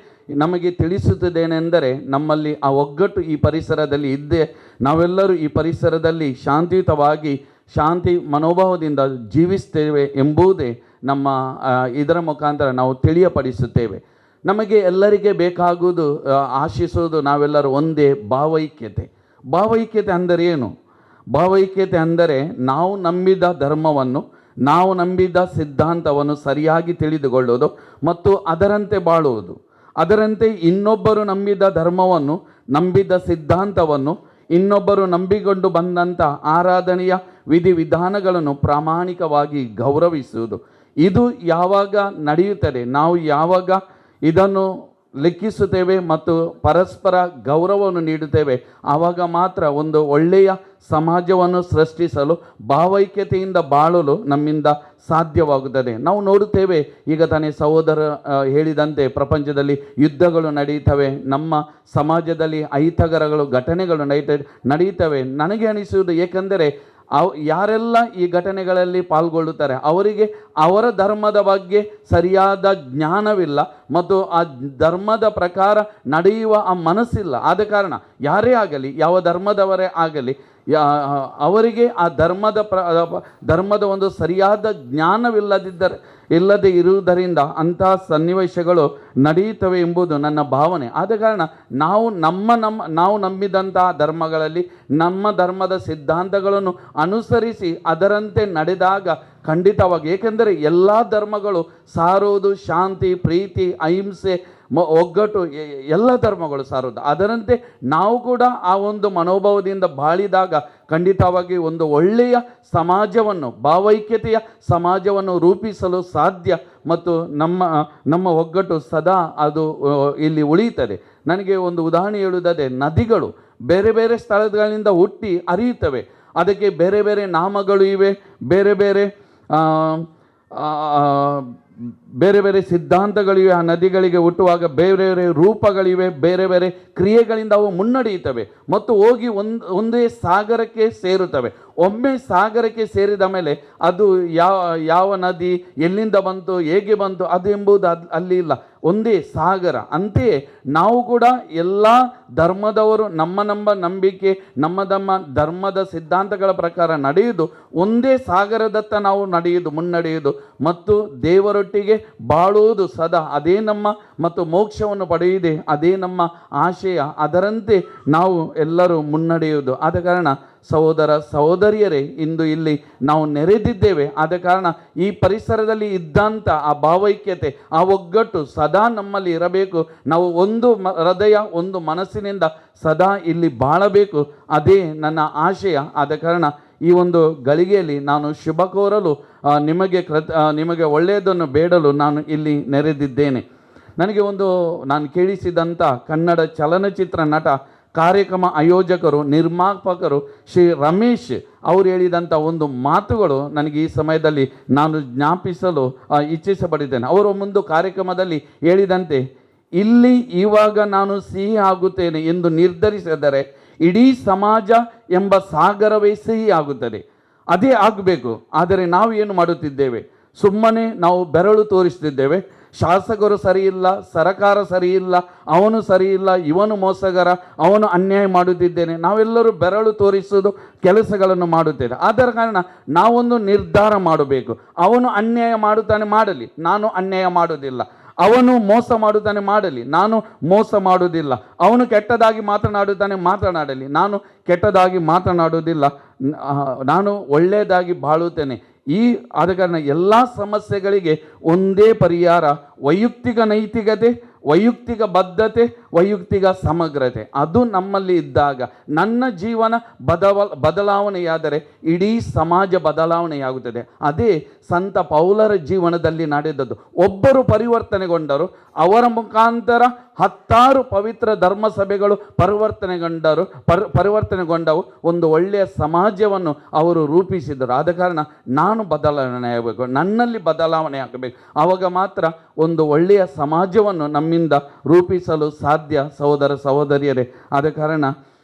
ನಮಗೆ ತಿಳಿಸುತ್ತದೇನೆಂದರೆ ನಮ್ಮಲ್ಲಿ ಆ ಒಗ್ಗಟ್ಟು ಈ ಪರಿಸರದಲ್ಲಿ ಇದ್ದೇ ನಾವೆಲ್ಲರೂ ಈ ಪರಿಸರದಲ್ಲಿ ಶಾಂತಿಯುತವಾಗಿ ಶಾಂತಿ ಮನೋಭಾವದಿಂದ ಜೀವಿಸ್ತೇವೆ ಎಂಬುದೇ ನಮ್ಮ ಇದರ ಮುಖಾಂತರ ನಾವು ತಿಳಿಯಪಡಿಸುತ್ತೇವೆ. ನಮಗೆ ಎಲ್ಲರಿಗೆ ಬೇಕಾಗುವುದು ಆಶಿಸುವುದು ನಾವೆಲ್ಲರೂ ಒಂದೇ ಭಾವೈಕ್ಯತೆ. ಭಾವೈಕ್ಯತೆ ಅಂದರೆ ಏನು? ಭಾವೈಕ್ಯತೆ ಅಂದರೆ ನಾವು ನಂಬಿದ ಧರ್ಮವನ್ನು, ನಾವು ನಂಬಿದ ಸಿದ್ಧಾಂತವನ್ನು ಸರಿಯಾಗಿ ತಿಳಿದುಕೊಳ್ಳುವುದು ಮತ್ತು ಅದರಂತೆ ಬಾಳುವುದು. ಅದರಂತೆ ಇನ್ನೊಬ್ಬರು ನಂಬಿದ ಧರ್ಮವನ್ನು, ನಂಬಿದ ಸಿದ್ಧಾಂತವನ್ನು, ಇನ್ನೊಬ್ಬರು ನಂಬಿಕೊಂಡು ಬಂದಂಥ ಆರಾಧನೆಯ ವಿಧಿವಿಧಾನಗಳನ್ನು ಪ್ರಾಮಾಣಿಕವಾಗಿ ಗೌರವಿಸುವುದು. ಇದು ಯಾವಾಗ ನಡೆಯುತ್ತದೆ, ನಾವು ಯಾವಾಗ ಇದನ್ನು ಲೆಕ್ಕಿಸುತ್ತೇವೆ ಮತ್ತು ಪರಸ್ಪರ ಗೌರವವನ್ನು ನೀಡುತ್ತೇವೆ, ಆವಾಗ ಮಾತ್ರ ಒಂದು ಒಳ್ಳೆಯ ಸಮಾಜವನ್ನು ಸೃಷ್ಟಿಸಲು ಭಾವೈಕ್ಯತೆಯಿಂದ ಬಾಳಲು ನಮ್ಮಿಂದ ಸಾಧ್ಯವಾಗುತ್ತದೆ. ನಾವು ನೋಡುತ್ತೇವೆ, ಈಗ ತಾನೇ ಸಹೋದರ ಹೇಳಿದಂತೆ ಪ್ರಪಂಚದಲ್ಲಿ ಯುದ್ಧಗಳು ನಡೆಯುತ್ತವೆ, ನಮ್ಮ ಸಮಾಜದಲ್ಲಿ ಅಹಿತಕರಗಳು ಘಟನೆಗಳು ನಡೆಯುತ್ತವೆ. ನನಗೆ ಅನಿಸುವುದು, ಏಕೆಂದರೆ ಯಾರೆಲ್ಲ ಈ ಘಟನೆಗಳಲ್ಲಿ ಪಾಲ್ಗೊಳ್ಳುತ್ತಾರೆ ಅವರಿಗೆ ಅವರ ಧರ್ಮದ ಬಗ್ಗೆ ಸರಿಯಾದ ಜ್ಞಾನವಿಲ್ಲ ಮತ್ತು ಆ ಧರ್ಮದ ಪ್ರಕಾರ ನಡೆಯುವ ಆ ಮನಸ್ಸಿಲ್ಲ. ಆದ ಕಾರಣ ಯಾರೇ ಆಗಲಿ, ಯಾವ ಧರ್ಮದವರೇ ಆಗಲಿ, ಅವರಿಗೆ ಆ ಧರ್ಮದ ಒಂದು ಸರಿಯಾದ ಇಲ್ಲದೆ ಇರುವುದರಿಂದ ಅಂತಹ ಸನ್ನಿವೇಶಗಳು ನಡೆಯುತ್ತವೆ ಎಂಬುದು ನನ್ನ ಭಾವನೆ. ಆದ ಕಾರಣ ನಾವು ನಂಬಿದಂತಹ ಧರ್ಮಗಳಲ್ಲಿ ನಮ್ಮ ಧರ್ಮದ ಸಿದ್ಧಾಂತಗಳನ್ನು ಅನುಸರಿಸಿ ಅದರಂತೆ ನಡೆದಾಗ ಖಂಡಿತವಾಗಿ, ಏಕೆಂದರೆ ಎಲ್ಲ ಧರ್ಮಗಳು ಸಾರುವುದು ಶಾಂತಿ, ಪ್ರೀತಿ, ಅಹಿಂಸೆ, ಒಗ್ಗಟ್ಟು, ಎಲ್ಲ ಧರ್ಮಗಳು ಸಾರುವುದು. ಅದರಂತೆ ನಾವು ಕೂಡ ಆ ಒಂದು ಮನೋಭಾವದಿಂದ ಬಾಳಿದಾಗ ಖಂಡಿತವಾಗಿ ಒಂದು ಒಳ್ಳೆಯ ಸಮಾಜವನ್ನು, ಭಾವೈಕ್ಯತೆಯ ಸಮಾಜವನ್ನು ರೂಪಿಸಲು ಸಾಧ್ಯ ಮತ್ತು ನಮ್ಮ ಒಗ್ಗಟ್ಟು ಸದಾ ಅದು ಇಲ್ಲಿ ಉಳಿಯುತ್ತದೆ. ನನಗೆ ಒಂದು ಉದಾಹರಣೆ ಹೇಳುವುದಾದರೆ, ನದಿಗಳು ಬೇರೆ ಬೇರೆ ಸ್ಥಳಗಳಿಂದ ಹುಟ್ಟಿ ಹರಿಯುತ್ತವೆ. ಅದಕ್ಕೆ ಬೇರೆ ಬೇರೆ ನಾಮಗಳು ಇವೆ, ಬೇರೆ ಬೇರೆ ಸಿದ್ಧಾಂತಗಳಿವೆ. ಆ ನದಿಗಳಿಗೆ ಹುಟ್ಟುವಾಗ ಬೇರೆ ಬೇರೆ ರೂಪಗಳಿವೆ, ಬೇರೆ ಬೇರೆ ಕ್ರಿಯೆಗಳಿಂದ ಅವು ಮುನ್ನಡೆಯುತ್ತವೆ ಮತ್ತು ಹೋಗಿ ಒಂದೇ ಸಾಗರಕ್ಕೆ ಸೇರುತ್ತವೆ. ಒಮ್ಮೆ ಸಾಗರಕ್ಕೆ ಸೇರಿದ ಮೇಲೆ ಅದು ಯಾವ ನದಿ ಎಲ್ಲಿಂದ ಬಂತು, ಹೇಗೆ ಬಂತು ಅದು ಎಂಬುದು ಅಲ್ಲಿ ಇಲ್ಲ, ಒಂದೇ ಸಾಗರ. ಅಂತೆಯೇ ನಾವು ಕೂಡ ಎಲ್ಲ ಧರ್ಮದವರು ನಮ್ಮ ನಂಬಿಕೆ, ನಮ್ಮ ಧರ್ಮದ ಸಿದ್ಧಾಂತಗಳ ಪ್ರಕಾರ ನಡೆಯುವುದು ಒಂದೇ ಸಾಗರದತ್ತ ನಾವು ಮುನ್ನಡೆಯುವುದು ಮತ್ತು ದೇವರೊಟ್ಟಿಗೆ ಬಾಳುವುದು ಸದಾ ಅದೇ ನಮ್ಮ ಮತ್ತು ಮೋಕ್ಷವನ್ನು ಪಡೆಯುವುದೇ ಅದೇ ನಮ್ಮ ಆಶಯ. ಅದರಂತೆ ನಾವು ಎಲ್ಲರೂ ಮುನ್ನಡೆಯುವುದು. ಆದ ಕಾರಣ ಸಹೋದರ ಸಹೋದರಿಯರೇ, ಇಂದು ಇಲ್ಲಿ ನಾವು ನೆರೆದಿದ್ದೇವೆ. ಆದ ಕಾರಣ ಈ ಪರಿಸರದಲ್ಲಿ ಇದ್ದಂಥ ಆ ಭಾವೈಕ್ಯತೆ, ಆ ಒಗ್ಗಟ್ಟು ಸದಾ ನಮ್ಮಲ್ಲಿ ಇರಬೇಕು. ನಾವು ಒಂದು ಹೃದಯ, ಒಂದು ಮನಸ್ಸಿನಿಂದ ಸದಾ ಇಲ್ಲಿ ಬಾಳಬೇಕು. ಅದೇ ನನ್ನ ಆಶಯ. ಆದ ಕಾರಣ ಈ ಒಂದು ಗಳಿಗೆಯಲ್ಲಿ ನಾನು ಶುಭ ಕೋರಲು ನಿಮಗೆ ಒಳ್ಳೆಯದನ್ನು ಬೇಡಲು ನಾನು ಇಲ್ಲಿ ನೆರೆದಿದ್ದೇನೆ. ನನಗೆ ನಾನು ಕೇಳಿಸಿದಂಥ ಕನ್ನಡ ಚಲನಚಿತ್ರ ನಟ, ಕಾರ್ಯಕ್ರಮ ಆಯೋಜಕರು, ನಿರ್ಮಾಪಕರು ಶ್ರೀ ರಮೇಶ್ ಅವರು ಹೇಳಿದಂಥ ಒಂದು ಮಾತುಗಳು ನನಗೆ ಈ ಸಮಯದಲ್ಲಿ ನಾನು ಜ್ಞಾಪಿಸಲು ಇಚ್ಛಿಸಪಟ್ಟಿದ್ದೇನೆ. ಅವರು ಒಂದು ಕಾರ್ಯಕ್ರಮದಲ್ಲಿ ಹೇಳಿದಂತೆ, ಇಲ್ಲಿ ಇವಾಗ ನಾನು ಸಿಹಿ ಆಗುತ್ತೇನೆ ಎಂದು ನಿರ್ಧರಿಸಿದರೆ ಇಡೀ ಸಮಾಜ ಎಂಬ ಸಾಗರವೇ ಸಿಹಿ ಆಗುತ್ತದೆ. ಅದೇ ಆಗಬೇಕು. ಆದರೆ ನಾವು ಏನು ಮಾಡುತ್ತಿದ್ದೇವೆ? ಸುಮ್ಮನೆ ನಾವು ಬೆರಳು ತೋರಿಸ್ತಿದ್ದೇವೆ. ಶಾಸಕರು ಸರಿಯಿಲ್ಲ, ಸರಕಾರ ಸರಿಯಿಲ್ಲ, ಅವನು ಸರಿಯಿಲ್ಲ, ಇವನು ಮೋಸಗಾರ, ಅವನು ಅನ್ಯಾಯ ಮಾಡುತ್ತಿದ್ದೇನೆ, ನಾವೆಲ್ಲರೂ ಬೆರಳು ತೋರಿಸುವುದು ಕೆಲಸಗಳನ್ನು ಮಾಡುತ್ತೇವೆ. ಆದ ಕಾರಣ ನಾವೊಂದು ನಿರ್ಧಾರ ಮಾಡಬೇಕು. ಅವನು ಅನ್ಯಾಯ ಮಾಡುತ್ತಾನೆ, ಮಾಡಲಿ, ನಾನು ಅನ್ಯಾಯ ಮಾಡುವುದಿಲ್ಲ. ಅವನು ಮೋಸ ಮಾಡುತ್ತಾನೆ, ಮಾಡಲಿ, ನಾನು ಮೋಸ ಮಾಡುವುದಿಲ್ಲ. ಅವನು ಕೆಟ್ಟದಾಗಿ ಮಾತನಾಡಲಿ, ನಾನು ಕೆಟ್ಟದಾಗಿ ಮಾತನಾಡುವುದಿಲ್ಲ. ನಾನು ಒಳ್ಳೆಯದಾಗಿ ಬಾಳುತ್ತೇನೆ. ಆದ ಕಾರಣ ಎಲ್ಲ ಸಮಸ್ಯೆಗಳಿಗೆ ಒಂದೇ ಪರಿಹಾರ, ವೈಯಕ್ತಿಕ ನೈತಿಕತೆ, ವೈಯಕ್ತಿಕ ಬದ್ಧತೆ, ವೈಯಕ್ತಿಕ ಸಮಗ್ರತೆ ಅದು ನಮ್ಮಲ್ಲಿ ಇದ್ದಾಗ ನನ್ನ ಜೀವನ ಬದಲಾವಣೆಯಾದರೆ ಇಡೀ ಸಮಾಜ ಬದಲಾವಣೆಯಾಗುತ್ತದೆ. ಅದೇ ಸಂತ ಪೌಲರ ಜೀವನದಲ್ಲಿ ನಡೆದದ್ದು. ಒಬ್ಬರು ಪರಿವರ್ತನೆಗೊಂಡರು, ಅವರ ಮುಖಾಂತರ 10 ಪವಿತ್ರ ಧರ್ಮಸಭೆಗಳು ಪರಿವರ್ತನೆಗೊಂಡವು. ಒಂದು ಒಳ್ಳೆಯ ಸಮಾಜವನ್ನು ಅವರು ರೂಪಿಸಿದರು. ಆದ ಕಾರಣ ನಾನು ಬದಲಾವಣೆ ಆಗಬೇಕು, ನನ್ನಲ್ಲಿ ಬದಲಾವಣೆ ಆಗಬೇಕು. ಆವಾಗ ಮಾತ್ರ ಒಂದು ಒಳ್ಳೆಯ ಸಮಾಜವನ್ನು ನಮ್ಮಿಂದ ರೂಪಿಸಲು ಸಾಧ್ಯ ಸಹೋದರ ಸಹೋದರಿಯರೇ. ಆದ ಕಾರಣ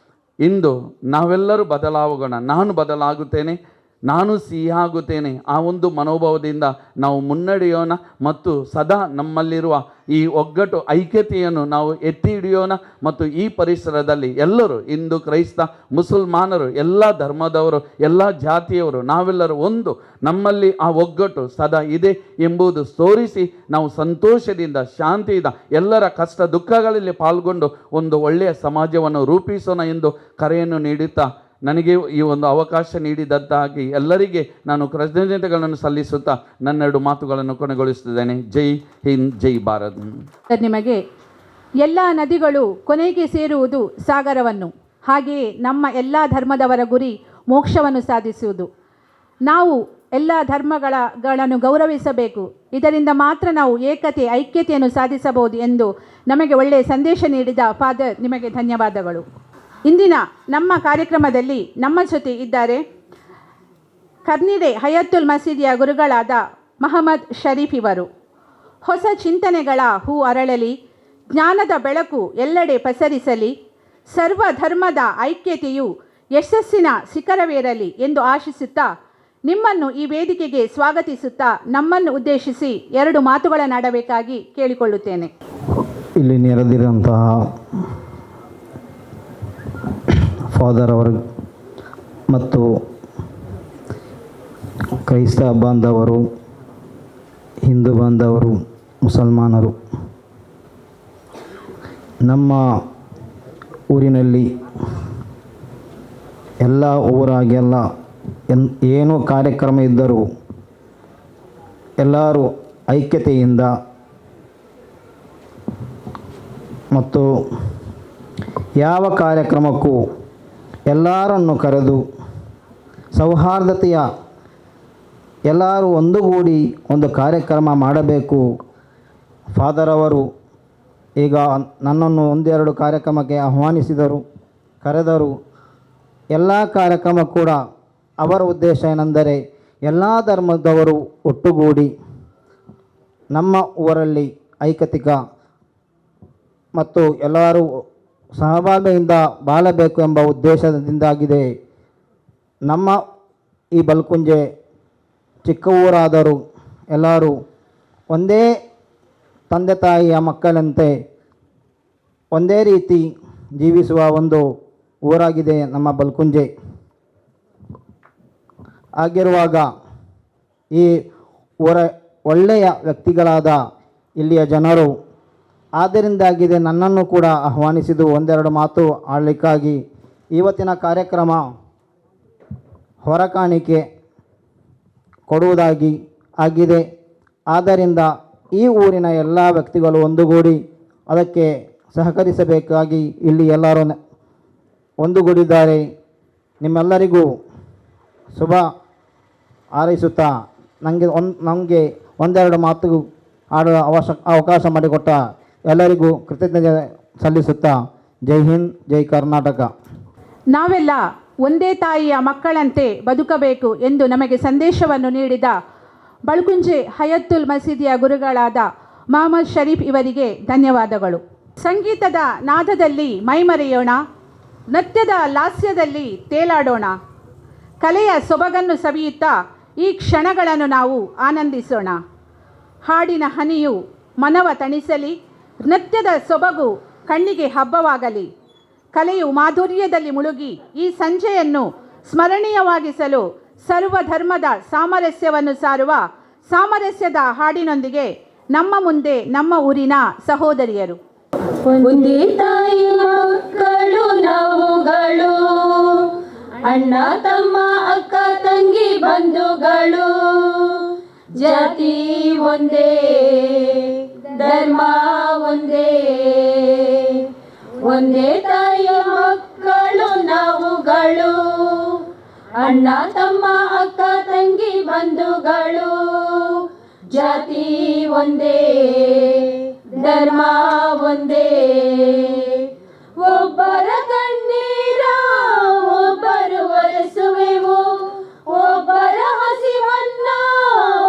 ಇಂದು ನಾವೆಲ್ಲರೂ ಬದಲಾಗೋಣ. ನಾನು ಬದಲಾಗುತ್ತೇನೆ, ನಾನು ಸಿಹಿಯಾಗುತ್ತೇನೆ. ಆ ಒಂದು ಮನೋಭಾವದಿಂದ ನಾವು ಮುನ್ನಡೆಯೋಣ ಮತ್ತು ಸದಾ ನಮ್ಮಲ್ಲಿರುವ ಈ ಒಗ್ಗಟ್ಟು ಐಕ್ಯತೆಯನ್ನು ನಾವು ಎತ್ತಿ ಹಿಡಿಯೋಣ. ಮತ್ತು ಈ ಪರಿಸರದಲ್ಲಿ ಎಲ್ಲರೂ, ಹಿಂದೂ, ಕ್ರೈಸ್ತ, ಮುಸಲ್ಮಾನರು, ಎಲ್ಲ ಧರ್ಮದವರು, ಎಲ್ಲ ಜಾತಿಯವರು, ನಾವೆಲ್ಲರೂ ಒಂದು, ನಮ್ಮಲ್ಲಿ ಆ ಒಗ್ಗಟ್ಟು ಸದಾ ಇದೆ ಎಂಬುದು ತೋರಿಸಿ ನಾವು ಸಂತೋಷದಿಂದ, ಶಾಂತಿಯಿಂದ ಎಲ್ಲರ ಕಷ್ಟ ದುಃಖಗಳಲ್ಲಿ ಪಾಲ್ಗೊಂಡು ಒಂದು ಒಳ್ಳೆಯ ಸಮಾಜವನ್ನು ರೂಪಿಸೋಣ ಎಂದು ಕರೆಯನ್ನು ನೀಡುತ್ತಾ ನನಗೆ ಈ ಒಂದು ಅವಕಾಶ ನೀಡಿದಂತಾಗಿ ಎಲ್ಲರಿಗೆ ನಾನು ಕೃತಜ್ಞತೆಗಳನ್ನು ಸಲ್ಲಿಸುತ್ತಾ ನನ್ನೆರಡು ಮಾತುಗಳನ್ನು ಕೊನೆಗೊಳಿಸುತ್ತಿದ್ದೇನೆ. ಜೈ ಹಿಂದ್, ಜೈ ಭಾರತ್. ನಿಮಗೆ ಎಲ್ಲ ನದಿಗಳು ಕೊನೆಗೆ ಸೇರುವುದು ಸಾಗರವನ್ನು, ಹಾಗೆಯೇ ನಮ್ಮ ಎಲ್ಲ ಧರ್ಮದವರ ಗುರಿ ಮೋಕ್ಷವನ್ನು ಸಾಧಿಸುವುದು. ನಾವು ಎಲ್ಲ ಧರ್ಮಗಳನ್ನು ಗೌರವಿಸಬೇಕು. ಇದರಿಂದ ಮಾತ್ರ ನಾವು ಏಕತೆ, ಐಕ್ಯತೆಯನ್ನು ಸಾಧಿಸಬಹುದು ಎಂದು ನಮಗೆ ಒಳ್ಳೆಯ ಸಂದೇಶ ನೀಡಿದ ಫಾದರ್ ನಿಮಗೆ ಧನ್ಯವಾದಗಳು. ಇಂದಿನ ನಮ್ಮ ಕಾರ್ಯಕ್ರಮದಲ್ಲಿ ನಮ್ಮ ಜೊತೆ ಇದ್ದಾರೆ ಕರ್ನಿಡೆ ಹಯತ್ತುಲ್ ಮಸೀದಿಯ ಗುರುಗಳಾದ ಮಹಮ್ಮದ್ ಶರೀಫ್ ಇವರು. ಹೊಸ ಚಿಂತನೆಗಳ ಹೂ ಅರಳಲಿ, ಜ್ಞಾನದ ಬೆಳಕು ಎಲ್ಲೆಡೆ ಪಸರಿಸಲಿ, ಸರ್ವ ಧರ್ಮದ ಐಕ್ಯತೆಯು ಯಶಸ್ಸಿನ ಶಿಖರವೇರಲಿ ಎಂದು ಆಶಿಸುತ್ತಾ ನಿಮ್ಮನ್ನು ಈ ವೇದಿಕೆಗೆ ಸ್ವಾಗತಿಸುತ್ತಾ ನಮ್ಮನ್ನು ಉದ್ದೇಶಿಸಿ 2 ಮಾತುಗಳನ್ನಾಡಬೇಕಾಗಿ ಕೇಳಿಕೊಳ್ಳುತ್ತೇನೆ. ಇಲ್ಲಿ ನೆರೆದಿರುವಂತಹ ಫಾದರ್ ಅವರು ಮತ್ತು ಕ್ರೈಸ್ತ ಬಾಂಧವರು, ಹಿಂದೂ ಬಾಂಧವರು, ಮುಸಲ್ಮಾನರು, ನಮ್ಮ ಊರಿನಲ್ಲಿ ಎಲ್ಲ ಊರಾಗೆಲ್ಲ ಏನು ಕಾರ್ಯಕ್ರಮ ಇದ್ದರೂ ಎಲ್ಲರೂ ಐಕ್ಯತೆಯಿಂದ ಮತ್ತು ಯಾವ ಕಾರ್ಯಕ್ರಮಕ್ಕೂ ಎಲ್ಲರನ್ನು ಕರೆದು ಸೌಹಾರ್ದತೆಯ ಎಲ್ಲರೂ ಒಂದುಗೂಡಿ ಒಂದು ಕಾರ್ಯಕ್ರಮ ಮಾಡಬೇಕು. ಫಾದರ್ ಅವರು ಈಗ ನನ್ನನ್ನು 1-2 ಕಾರ್ಯಕ್ರಮಕ್ಕೆ ಆಹ್ವಾನಿಸಿದರು, ಕರೆದರು. ಎಲ್ಲ ಕಾರ್ಯಕ್ರಮ ಕೂಡ ಅವರ ಉದ್ದೇಶ ಏನೆಂದರೆ ಎಲ್ಲ ಧರ್ಮದವರು ಒಟ್ಟುಗೂಡಿ ನಮ್ಮ ಊರಲ್ಲಿ ಐಕ್ಯತಿಕ ಮತ್ತು ಎಲ್ಲರೂ ಸಹಭಾಗಿಯಿಂದ ಬಾಳಬೇಕು ಎಂಬ ಉದ್ದೇಶದಿಂದಾಗಿದೆ. ನಮ್ಮ ಈ ಬಲ್ಕುಂಜೆ ಚಿಕ್ಕ ಊರಾದರೂ ಎಲ್ಲರೂ ಒಂದೇ ತಂದೆ ತಾಯಿಯ ಮಕ್ಕಳಂತೆ ಒಂದೇ ರೀತಿ ಜೀವಿಸುವ ಒಂದು ಊರಾಗಿದೆ ನಮ್ಮ ಬಲ್ಕುಂಜೆ. ಆಗಿರುವಾಗ ಈ ಊರ ಒಳ್ಳೆಯ ವ್ಯಕ್ತಿಗಳಾದ ಇಲ್ಲಿಯ ಜನರು ಆದ್ದರಿಂದಾಗಿದೆ ನನ್ನನ್ನು ಕೂಡ ಆಹ್ವಾನಿಸಿದ್ದು 1-2 ಮಾತು ಆಡಲಿಕ್ಕಾಗಿ. ಇವತ್ತಿನ ಕಾರ್ಯಕ್ರಮ ಹೊರಕಾಣಿಕೆ ಕೊಡುವುದಾಗಿ ಆಗಿದೆ. ಆದ್ದರಿಂದ ಈ ಊರಿನ ಎಲ್ಲ ವ್ಯಕ್ತಿಗಳು ಒಂದುಗೂಡಿ ಅದಕ್ಕೆ ಸಹಕರಿಸಬೇಕಾಗಿ ಇಲ್ಲಿ ಎಲ್ಲರೂ ಒಂದುಗೂಡಿದ್ದಾರೆ. ನಿಮ್ಮೆಲ್ಲರಿಗೂ ಶುಭ ಹಾರೈಸುತ್ತಾ ನಮಗೆ 1-2 ಮಾತು ಆಡುವ ಅವಕಾಶ ಮಾಡಿಕೊಟ್ಟ ಎಲ್ಲರಿಗೂ ಕೃತಜ್ಞತೆ ಸಲ್ಲಿಸುತ್ತಾ ಜೈ ಹಿಂದ್, ಜೈ ಕರ್ನಾಟಕ. ನಾವೆಲ್ಲ ಒಂದೇ ತಾಯಿಯ ಮಕ್ಕಳಂತೆ ಬದುಕಬೇಕು ಎಂದು ನಮಗೆ ಸಂದೇಶವನ್ನು ನೀಡಿದ ಬಳ್ಕುಂಜೆ ಹಯತ್ತುಲ್ ಮಸೀದಿಯ ಗುರುಗಳಾದ ಮಹಮ್ಮದ್ ಶರೀಫ್ ಇವರಿಗೆ ಧನ್ಯವಾದಗಳು. ಸಂಗೀತದ ನಾದದಲ್ಲಿ ಮೈಮರೆಯೋಣ, ನೃತ್ಯದ ಲಾಸ್ಯದಲ್ಲಿ ತೇಲಾಡೋಣ, ಕಲೆಯ ಸೊಬಗನ್ನು ಸವಿಯುತ್ತಾ ಈ ಕ್ಷಣಗಳನ್ನು ನಾವು ಆನಂದಿಸೋಣ. ಹಾಡಿನ ಹನಿಯು ಮನವ ತಣಿಸಲಿ, ನೃತ್ಯದ ಸೊಬಗು ಕಣ್ಣಿಗೆ ಹಬ್ಬವಾಗಲಿ, ಕಲೆಯು ಮಾಧುರ್ಯದಲ್ಲಿ ಮುಳುಗಿ ಈ ಸಂಜೆಯನ್ನು ಸ್ಮರಣೀಯವಾಗಿಸಲು ಸರ್ವಧರ್ಮದ ಸಾಮರಸ್ಯವನ್ನು ಸಾರುವ ಸಾಮರಸ್ಯದ ಹಾಡಿನೊಂದಿಗೆ ನಮ್ಮ ಮುಂದೆ ನಮ್ಮ ಊರಿನ ಸಹೋದರಿಯರು. ಒಂದೇ ತಾಯಿ ಮಕ್ಕಳು ನಾವುಗಳು, ಅಣ್ಣ ತಮ್ಮ ಅಕ್ಕ ತಂಗಿ ಬಂಧುಗಳು, ಜಾತಿ ಒಂದೇ ಧರ್ಮ ಒಂದೇ. ಒಂದೇ ತಾಯಿಯ ಮಕ್ಕಳು ನಾವುಗಳು, ಅಣ್ಣ ತಮ್ಮ ಅಕ್ಕ ತಂಗಿ ಬಂಧುಗಳು. ಜಾತಿ ಒಂದೇ, ಧರ್ಮ ಒಂದೇ. ಒಬ್ಬರ ಕಣ್ಣೀರ ಒಬ್ಬರು ಒರೆಸುವೆವು, ಒಬ್ಬರ ಹಸಿವನ್ನ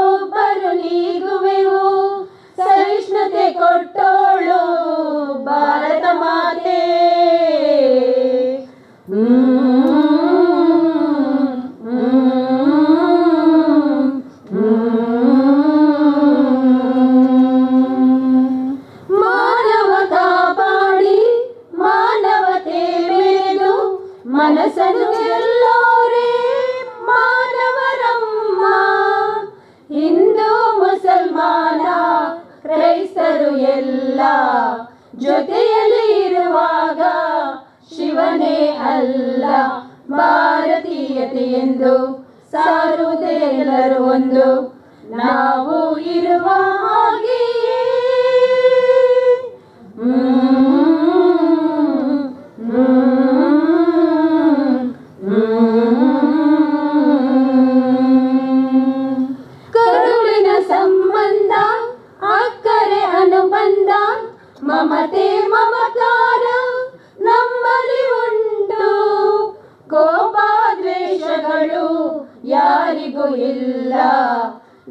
ಒಬ್ಬರು ನೀಗುವೆವು. ಸಹಿಷ್ಣುತೆ ಕೊಟ್ಟೋಳು ಭಾರತ ಮಾತೆ. ಮಾನವ ಕಾಪಾಡಿ ಮಾನವತೆ ಮೆರೆದು ಮನಸ್ಸನ್ನು ಗೆಲ್ಲೋರೇ ಮಾನವರಮ್ಮ. ಹಿಂದೂ ಮುಸಲ್ಮಾನ ಕ್ರೈಸ್ತರು ಎಲ್ಲ ಜೊತೆಯಲ್ಲಿ ಇರುವಾಗ ಶಿವನೇ ಅಲ್ಲ ಭಾರತೀಯತೆ ಎಂದು ಸಾರುವುದೆಲ್ಲರೂ ಒಂದು. ನಾವು ಇರುವ ಹಾಗೆಯೇ ಕರುಳಿನ ಸಂಬಂಧ, ಅಕ್ಕರೆ ಅನುಬಂಧ, ಮಮತೆ ಮಮಕಾರ ನಮ್ಮಲ್ಲಿ ಉಂಟು. ಕೋಪ ದ್ವೇಷಗಳು ಯಾರಿಗೂ ಇಲ್ಲ.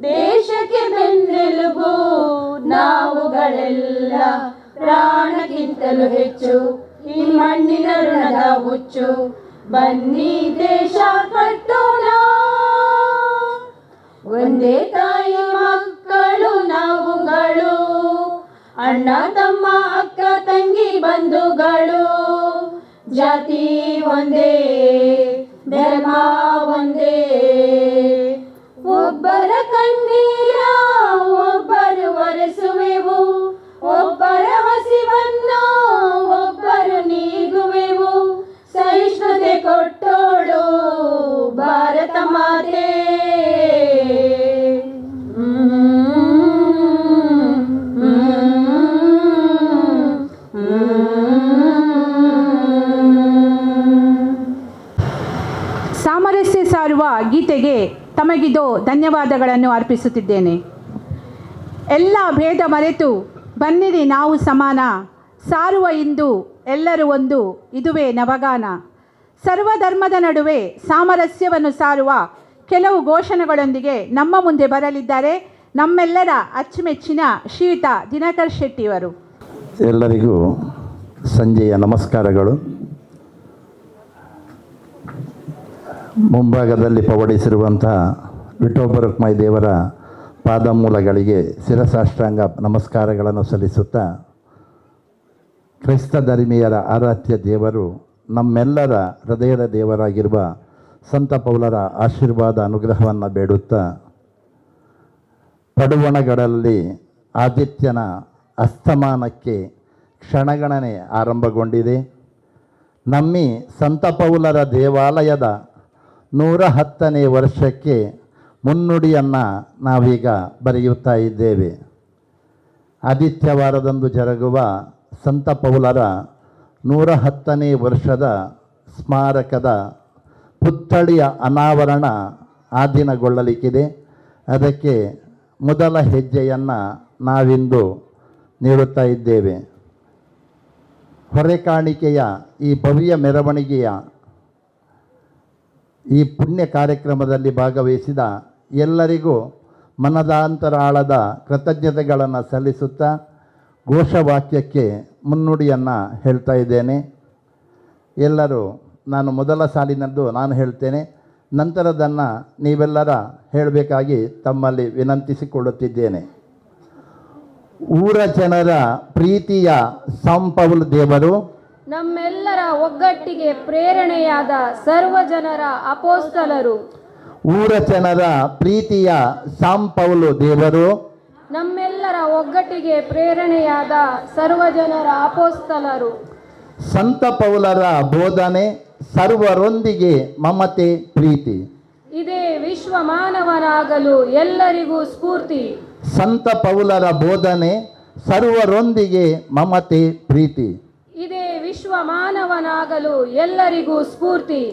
ದೇಶಕ್ಕೆ ಬೆನ್ನೆಲುಬು ನಾವುಗಳೆಲ್ಲ. ಪ್ರಾಣಕ್ಕಿಂತಲೂ ಹೆಚ್ಚು ಈ ಮಣ್ಣಿನ ಋಣದ ಹುಚ್ಚು. ಬನ್ನಿ ದೇಶ ಕಟ್ಟೋಣ, ಒಂದೇ ತಾಯಿ ಮಕ್ಕಳು ನಾವುಗಳು, ಅಣ್ಣ ತಮ್ಮ ಅಕ್ಕ ತಂಗಿ ಬಂಧುಗಳು. ಜಾತಿ ಒಂದೇ, ಧರ್ಮ ಒಂದೇ. ಒಬ್ಬರ ಕಣ್ಣೀರ ಒಬ್ಬರು ಒರೆಸುವೆವು, ಒಬ್ಬರ ಹಸಿವನ್ನ ಒಬ್ಬರು ನೀಗುವೆವು. ಸಹಿಷ್ಣುತೆ ಕೊಟ್ಟೋಳು ಭಾರತ ಮಾತೆ. ಸಾಮರಸ್ಯ ಸಾರುವ ಗೀತೆಗೆ ತಮಗಿದು ಧನ್ಯವಾದಗಳನ್ನು ಅರ್ಪಿಸುತ್ತಿದ್ದೇನೆ. ಎಲ್ಲ ಭೇದ ಮರೆತು ಬನ್ನಿರಿ ನಾವು ಸಮಾನ, ಸಾರುವ ಇಂದು ಎಲ್ಲರೂ ಒಂದು, ಇದುವೇ ನವಗಾನ. ಸರ್ವಧರ್ಮದ ನಡುವೆ ಸಾಮರಸ್ಯವನ್ನು ಸಾರುವ ಕೆಲವು ಘೋಷಣೆಗಳೊಂದಿಗೆ ನಮ್ಮ ಮುಂದೆ ಬರಲಿದ್ದಾರೆ ನಮ್ಮೆಲ್ಲರ ಅಚ್ಚುಮೆಚ್ಚಿನ ಶ್ರೀಯುತ ದಿನಕರ್ ಶೆಟ್ಟಿಯವರು. ಎಲ್ಲರಿಗೂ ಸಂಜೆಯ ನಮಸ್ಕಾರಗಳು. ಮುಂಭಾಗದಲ್ಲಿ ಪವಡಿಸಿರುವಂತಹ ವಿಠೋಬರುಕ್ಮಾಯಿ ದೇವರ ಪಾದಮೂಲಗಳಿಗೆ ಶಿರಸಾಷ್ಟಾಂಗ ನಮಸ್ಕಾರಗಳನ್ನು ಸಲ್ಲಿಸುತ್ತಾ, ಕ್ರೈಸ್ತ ಧರ್ಮೀಯರ ಆರಾಧ್ಯ ದೇವರು ನಮ್ಮೆಲ್ಲರ ಹೃದಯದ ದೇವರಾಗಿರುವ ಸಂತ ಪೌಲರ ಆಶೀರ್ವಾದ ಅನುಗ್ರಹವನ್ನು ಬೇಡುತ್ತಾ, ಪಡುವಣಗಳಲ್ಲಿ ಆದಿತ್ಯನ ಅಸ್ತಮಾನಕ್ಕೆ ಕ್ಷಣಗಣನೆ ಆರಂಭಗೊಂಡಿದೆ. ನಮ್ಮಿ ಸಂತ ಪೌಲರ ದೇವಾಲಯದ 110ನೇ ವರ್ಷಕ್ಕೆ ಮುನ್ನುಡಿಯನ್ನು ನಾವೀಗ ಬರೆಯುತ್ತಾ ಇದ್ದೇವೆ. ಆದಿತ್ಯವಾರದಂದು ಜರುಗುವ ಸಂತ ಪೌಲರ 110ನೇ ವರ್ಷದ ಸ್ಮಾರಕದ ಪುತ್ಥಳಿಯ ಅನಾವರಣ ಆ ದಿನಗೊಳ್ಳಲಿಕ್ಕಿದೆ. ಅದಕ್ಕೆ ಮೊದಲ ಹೆಜ್ಜೆಯನ್ನು ನಾವಿಂದು ನೀಡುತ್ತಾ ಇದ್ದೇವೆ. ಹೊರೆಕಾಣಿಕೆಯ ಈ ಭವ್ಯ ಮೆರವಣಿಗೆಯ ಈ ಪುಣ್ಯ ಕಾರ್ಯಕ್ರಮದಲ್ಲಿ ಭಾಗವಹಿಸಿದ ಎಲ್ಲರಿಗೂ ಮನದಾಂತರಾಳದ ಕೃತಜ್ಞತೆಗಳನ್ನು ಸಲ್ಲಿಸುತ್ತಾ ಘೋಷವಾಕ್ಯಕ್ಕೆ ಮುನ್ನುಡಿಯನ್ನು ಹೇಳ್ತಾ ಇದ್ದೇನೆ. ಎಲ್ಲರೂ ನಾನು ಮೊದಲ ಸಾಲಿನದ್ದು ನಾನು ಹೇಳ್ತೇನೆ, ನಂತರದನ್ನು ನೀವೆಲ್ಲರ ಹೇಳಬೇಕಾಗಿ ತಮ್ಮಲ್ಲಿ ವಿನಂತಿಸಿಕೊಳ್ಳುತ್ತಿದ್ದೇನೆ. ಊರ ಜನರ ಪ್ರೀತಿಯ ಸಂಪೌಲ್ ದೇವರು, ನಮ್ಮೆಲ್ಲರ ಒಗ್ಗಟ್ಟಿಗೆ ಪ್ರೇರಣೆಯಾದ ಸರ್ವಜನರ ಅಪೋಸ್ತಲರು. ಊರ ಜನರ ಪ್ರೀತಿಯ ಸಂಪೌಲ್ ದೇವರು, ನಮ್ಮೆಲ್ಲರ ಒಗ್ಗಟ್ಟಿಗೆ ಪ್ರೇರಣೆಯಾದ ಸರ್ವಜನರ ಅಪೋಸ್ತಲರು. ಸಂತ ಪೌಲರ ಬೋಧನೆ, ಸರ್ವರೊಂದಿಗೆ ಮಮತೆ ಪ್ರೀತಿ. ಇದೇ ವಿಶ್ವ ಮಾನವನಾಗಲು ಎಲ್ಲರಿಗೂ ಸ್ಫೂರ್ತಿ. ಸಂತ ಪೌಲರ ಬೋಧನೆ, ಸರ್ವರೊಂದಿಗೆ ಮಮತೆ ಪ್ರೀತಿ. ಇದೇ ವಿಶ್ವ ಮಾನವನಾಗಲು ಎಲ್ಲರಿಗೂ ಸ್ಫೂರ್ತಿ.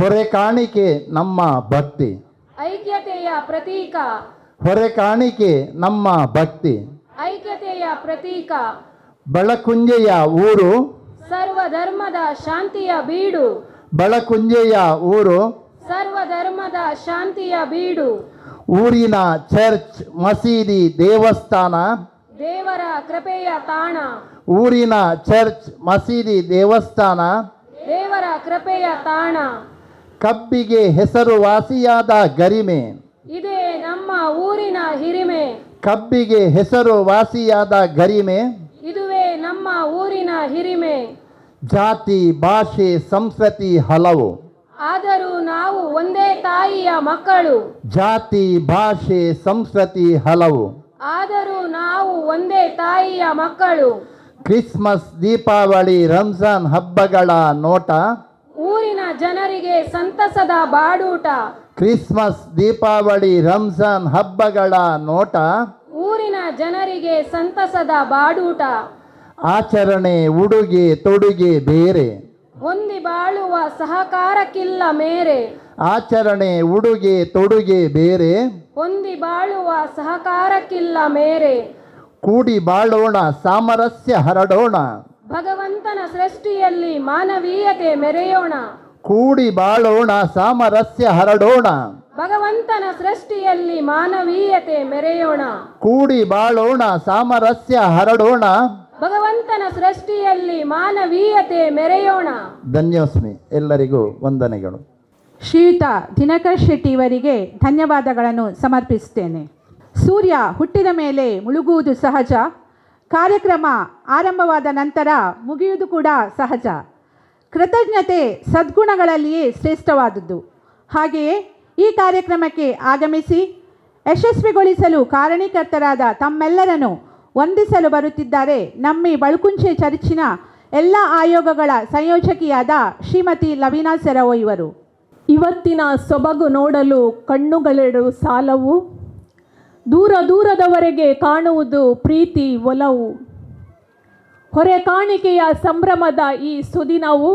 ಹೊರೆ ಕಾಣಿಕೆ ನಮ್ಮ ಭಕ್ತಿ. ಐಕ್ಯತೆಯ ಪ್ರತೀಕ. ಹೊರೆ ಕಾಣಿಕೆ ನಮ್ಮ ಭಕ್ತಿ. ಐಕ್ಯತೆಯ ಪ್ರತೀಕ. ಬಳಕುಂಜೆಯ ಊರು. ಸರ್ವಧರ್ಮದ ಶಾಂತಿಯ ಬೀಡು. ಬಳಕುಂಜೆಯ ಊರು. ಸರ್ವಧರ್ಮದ ಶಾಂತಿಯ ಬೀಡು. ಊರಿನ ಚರ್ಚ್, ಮಸೀದಿ, ದೇವಸ್ಥಾನ. ದೇವರ ಕೃಪೆಯ ತಾಣ. ಊರಿನ ಚರ್ಚ್, ಮಸೀದಿ, ದೇವಸ್ಥಾನ. ದೇವರ ಕೃಪೆಯ ತಾಣ. ಕಬ್ಬಿಗೆ ಹೆಸರುವಾಸಿಯಾದ ಗರಿಮೆ. ಇದೇ ನಮ್ಮ ಊರಿನ ಹಿರಿಮೆ. ಕಬ್ಬಿಗೆ ಹೆಸರುವಾಸಿಯಾದ ಗರಿಮೆ. ಇದುವೇ ನಮ್ಮ ಊರಿನ ಹಿರಿಮೆ. ಜಾತಿ, ಭಾಷೆ, ಸಂಸ್ಕೃತಿ ಹಲವು. ಆದರೂ ನಾವು ಒಂದೇ ತಾಯಿಯ ಮಕ್ಕಳು. ಜಾತಿ, ಭಾಷೆ, ಸಂಸ್ಕೃತಿ ಹಲವು. ಆದರೂ ನಾವು ಒಂದೇ ತಾಯಿಯ ಮಕ್ಕಳು. ಕ್ರಿಸ್ಮಸ್, ದೀಪಾವಳಿ, ರಂಜಾನ್ ಹಬ್ಬಗಳ ನೋಟ. ಊರಿನ ಜನರಿಗೆ ಸಂತಸದ ಬಾಡೂಟ. ಕ್ರಿಸ್ಮಸ್, ದೀಪಾವಳಿ, ರಂಜಾನ್ ಹಬ್ಬಗಳ ನೋಟ. ಊರಿನ ಜನರಿಗೆ ಸಂತಸದ ಬಾಡೂಟ. ಆಚರಣೆ, ಉಡುಗೆ ತೊಡುಗೆ ಬೇರೆ. ಹೊಂದಿ ಬಾಳುವ ಸಹಕಾರಕ್ಕಿಲ್ಲ ಮೇರೆ. ಆಚರಣೆ, ಉಡುಗೆ ತೊಡುಗೆ ಬೇರೆ. ಹೊಂದಿ ಬಾಳುವ ಸಹಕಾರಕ್ಕಿಲ್ಲ ಮೇರೆ. ಕೂಡಿ ಬಾಳೋಣ, ಸಾಮರಸ್ಯ ಹರಡೋಣ. ಭಗವಂತನ ಸೃಷ್ಟಿಯಲ್ಲಿ ಮಾನವೀಯತೆ ಮೆರೆಯೋಣ. ಕೂಡಿ ಬಾಳೋಣ, ಸಾಮರಸ್ಯ ಹರಡೋಣ. ಭಗವಂತನ ಸೃಷ್ಟಿಯಲ್ಲಿ ಮಾನವೀಯತೆ ಮೆರೆಯೋಣ. ಕೂಡಿ ಬಾಳೋಣ, ಸಾಮರಸ್ಯ ಹರಡೋಣ. ಭಗವಂತನ ಸೃಷ್ಟಿಯಲ್ಲಿ ಮಾನವೀಯತೆ ಮೆರೆಯೋಣ. ಧನ್ಯೋಸ್ಮಿ. ಎಲ್ಲರಿಗೂ ವಂದನೆಗಳು. ಶ್ರೀಯುತ ದಿನಕರ್ ಶೆಟ್ಟಿ ಇವರಿಗೆ ಧನ್ಯವಾದಗಳನ್ನು ಸಮರ್ಪಿಸುತ್ತೇನೆ. ಸೂರ್ಯ ಹುಟ್ಟಿದ ಮೇಲೆ ಮುಳುಗುವುದು ಸಹಜ. ಕಾರ್ಯಕ್ರಮ ಆರಂಭವಾದ ನಂತರ ಮುಗಿಯುವುದು ಕೂಡ ಸಹಜ. ಕೃತಜ್ಞತೆ ಸದ್ಗುಣಗಳಲ್ಲಿಯೇ ಶ್ರೇಷ್ಠವಾದದ್ದು. ಹಾಗೆಯೇ ಈ ಕಾರ್ಯಕ್ರಮಕ್ಕೆ ಆಗಮಿಸಿ ಯಶಸ್ವಿಗೊಳಿಸಲು ಕಾರಣೀಕರ್ತರಾದ ತಮ್ಮೆಲ್ಲರನ್ನು ವಂದಿಸಲು ಬರುತ್ತಿದ್ದಾರೆ ನಮ್ಮಿ ಬಳುಕುಂಚೆ ಚರ್ಚಿನ ಎಲ್ಲ ಆಯೋಗಗಳ ಸಂಯೋಜಕಿಯಾದ ಶ್ರೀಮತಿ ಲವೀನಾ ಸೆರವೋ ಇವರು. ಇವತ್ತಿನ ಸೊಬಗು ನೋಡಲು ಕಣ್ಣುಗಳೆರಡು ಸಾಲವು. ದೂರ ದೂರದವರೆಗೆ ಕಾಣುವುದು ಪ್ರೀತಿ ಒಲವು. ಹೊರೆ ಕಾಣಿಕೆಯ ಸಂಭ್ರಮದ ಈ ಸುದಿನವು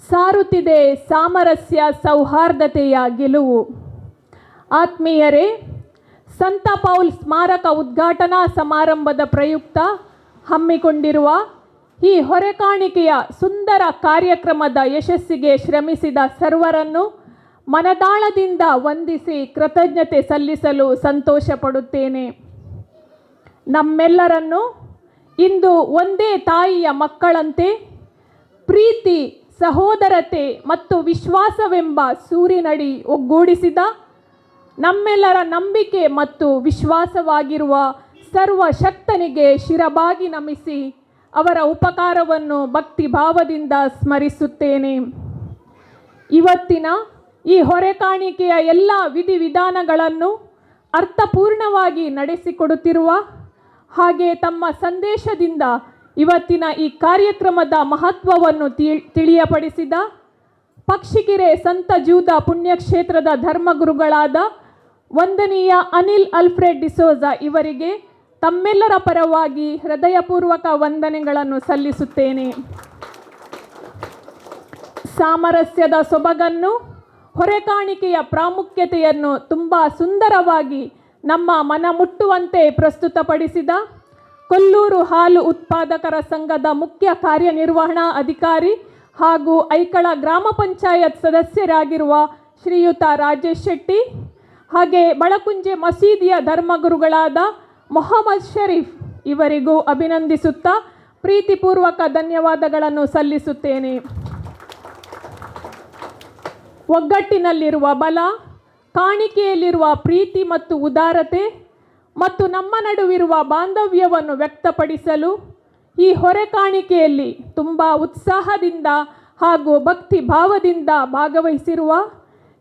ಸಾರುತ್ತಿದೆ ಸಾಮರಸ್ಯ ಸೌಹಾರ್ದತೆಯ ಗೆಲುವು. ಆತ್ಮೀಯರೇ, ಸಂತ ಪೌಲ್ ಸ್ಮಾರಕ ಉದ್ಘಾಟನಾ ಸಮಾರಂಭದ ಪ್ರಯುಕ್ತ ಹಮ್ಮಿಕೊಂಡಿರುವ ಈ ಹೊರೆಕಾಣಿಕೆಯ ಸುಂದರ ಕಾರ್ಯಕ್ರಮದ ಯಶಸ್ಸಿಗೆ ಶ್ರಮಿಸಿದ ಸರ್ವರನ್ನು ಮನದಾಳದಿಂದ ವಂದಿಸಿ ಕೃತಜ್ಞತೆ ಸಲ್ಲಿಸಲು ಸಂತೋಷಪಡುತ್ತೇನೆ. ನಮ್ಮೆಲ್ಲರನ್ನು ಇಂದು ಒಂದೇ ತಾಯಿಯ ಮಕ್ಕಳಂತೆ ಪ್ರೀತಿ, ಸಹೋದರತೆ ಮತ್ತು ವಿಶ್ವಾಸವೆಂಬ ಸೂರಿನಡಿ ಒಗ್ಗೂಡಿಸಿದ ನಮ್ಮೆಲ್ಲರ ನಂಬಿಕೆ ಮತ್ತು ವಿಶ್ವಾಸವಾಗಿರುವ ಸರ್ವಶಕ್ತನಿಗೆ ಶಿರಬಾಗಿ ನಮಿಸಿ ಅವರ ಉಪಕಾರವನ್ನು ಭಕ್ತಿಭಾವದಿಂದ ಸ್ಮರಿಸುತ್ತೇನೆ. ಇವತ್ತಿನ ಈ ಹೊರೆಕಾಣಿಕೆಯ ಎಲ್ಲ ವಿಧಿವಿಧಾನಗಳನ್ನು ಅರ್ಥಪೂರ್ಣವಾಗಿ ನಡೆಸಿಕೊಡುತ್ತಿರುವ ಹಾಗೆ ತಮ್ಮ ಸಂದೇಶದಿಂದ ಇವತ್ತಿನ ಈ ಕಾರ್ಯಕ್ರಮದ ಮಹತ್ವವನ್ನು ತಿಳಿಯಪಡಿಸಿದ ಪಕ್ಷಿಗೆರೆ ಸಂತ ಜೂದ ಪುಣ್ಯಕ್ಷೇತ್ರದ ಧರ್ಮಗುರುಗಳಾದ ವಂದನೀಯ ಅನಿಲ್ ಅಲ್ಫ್ರೆಡ್ ಡಿಸೋಜ ಇವರಿಗೆ ತಮ್ಮೆಲ್ಲರ ಪರವಾಗಿ ಹೃದಯಪೂರ್ವಕ ವಂದನೆಗಳನ್ನು ಸಲ್ಲಿಸುತ್ತೇನೆ. ಸಾಮರಸ್ಯದ ಸೊಬಗನ್ನು, ಹೊರೆಕಾಣಿಕೆಯ ಪ್ರಾಮುಖ್ಯತೆಯನ್ನು ತುಂಬ ಸುಂದರವಾಗಿ ನಮ್ಮ ಮನ ಮುಟ್ಟುವಂತೆ ಪ್ರಸ್ತುತಪಡಿಸಿದ ಕೊಲ್ಲೂರು ಹಾಲು ಉತ್ಪಾದಕರ ಸಂಘದ ಮುಖ್ಯ ಕಾರ್ಯನಿರ್ವಹಣಾ ಅಧಿಕಾರಿ ಹಾಗೂ ಐಕಳ ಗ್ರಾಮ ಪಂಚಾಯತ್ ಸದಸ್ಯರಾಗಿರುವ ಶ್ರೀಯುತ ರಾಜೇಶ್ ಶೆಟ್ಟಿ, ಹಾಗೆ ಬಳಕುಂಜೆ ಮಸೀದಿಯ ಧರ್ಮಗುರುಗಳಾದ ಮೊಹಮ್ಮದ್ ಶರೀಫ್ ಇವರಿಗೂ ಅಭಿನಂದಿಸುತ್ತಾ ಪ್ರೀತಿಪೂರ್ವಕ ಧನ್ಯವಾದಗಳನ್ನು ಸಲ್ಲಿಸುತ್ತೇನೆ. ಒಗ್ಗಟ್ಟಿನಲ್ಲಿರುವ ಬಲ, ಕಾಣಿಕೆಯಲ್ಲಿರುವ ಪ್ರೀತಿ ಮತ್ತು ಉದಾರತೆ ಮತ್ತು ನಮ್ಮ ನಡುವಿರುವ ಬಾಂಧವ್ಯವನ್ನು ವ್ಯಕ್ತಪಡಿಸಲು ಈ ಹೊರೆಕಾಣಿಕೆಯಲ್ಲಿ ತುಂಬ ಉತ್ಸಾಹದಿಂದ ಹಾಗೂ ಭಕ್ತಿ ಭಾವದಿಂದ ಭಾಗವಹಿಸಿರುವ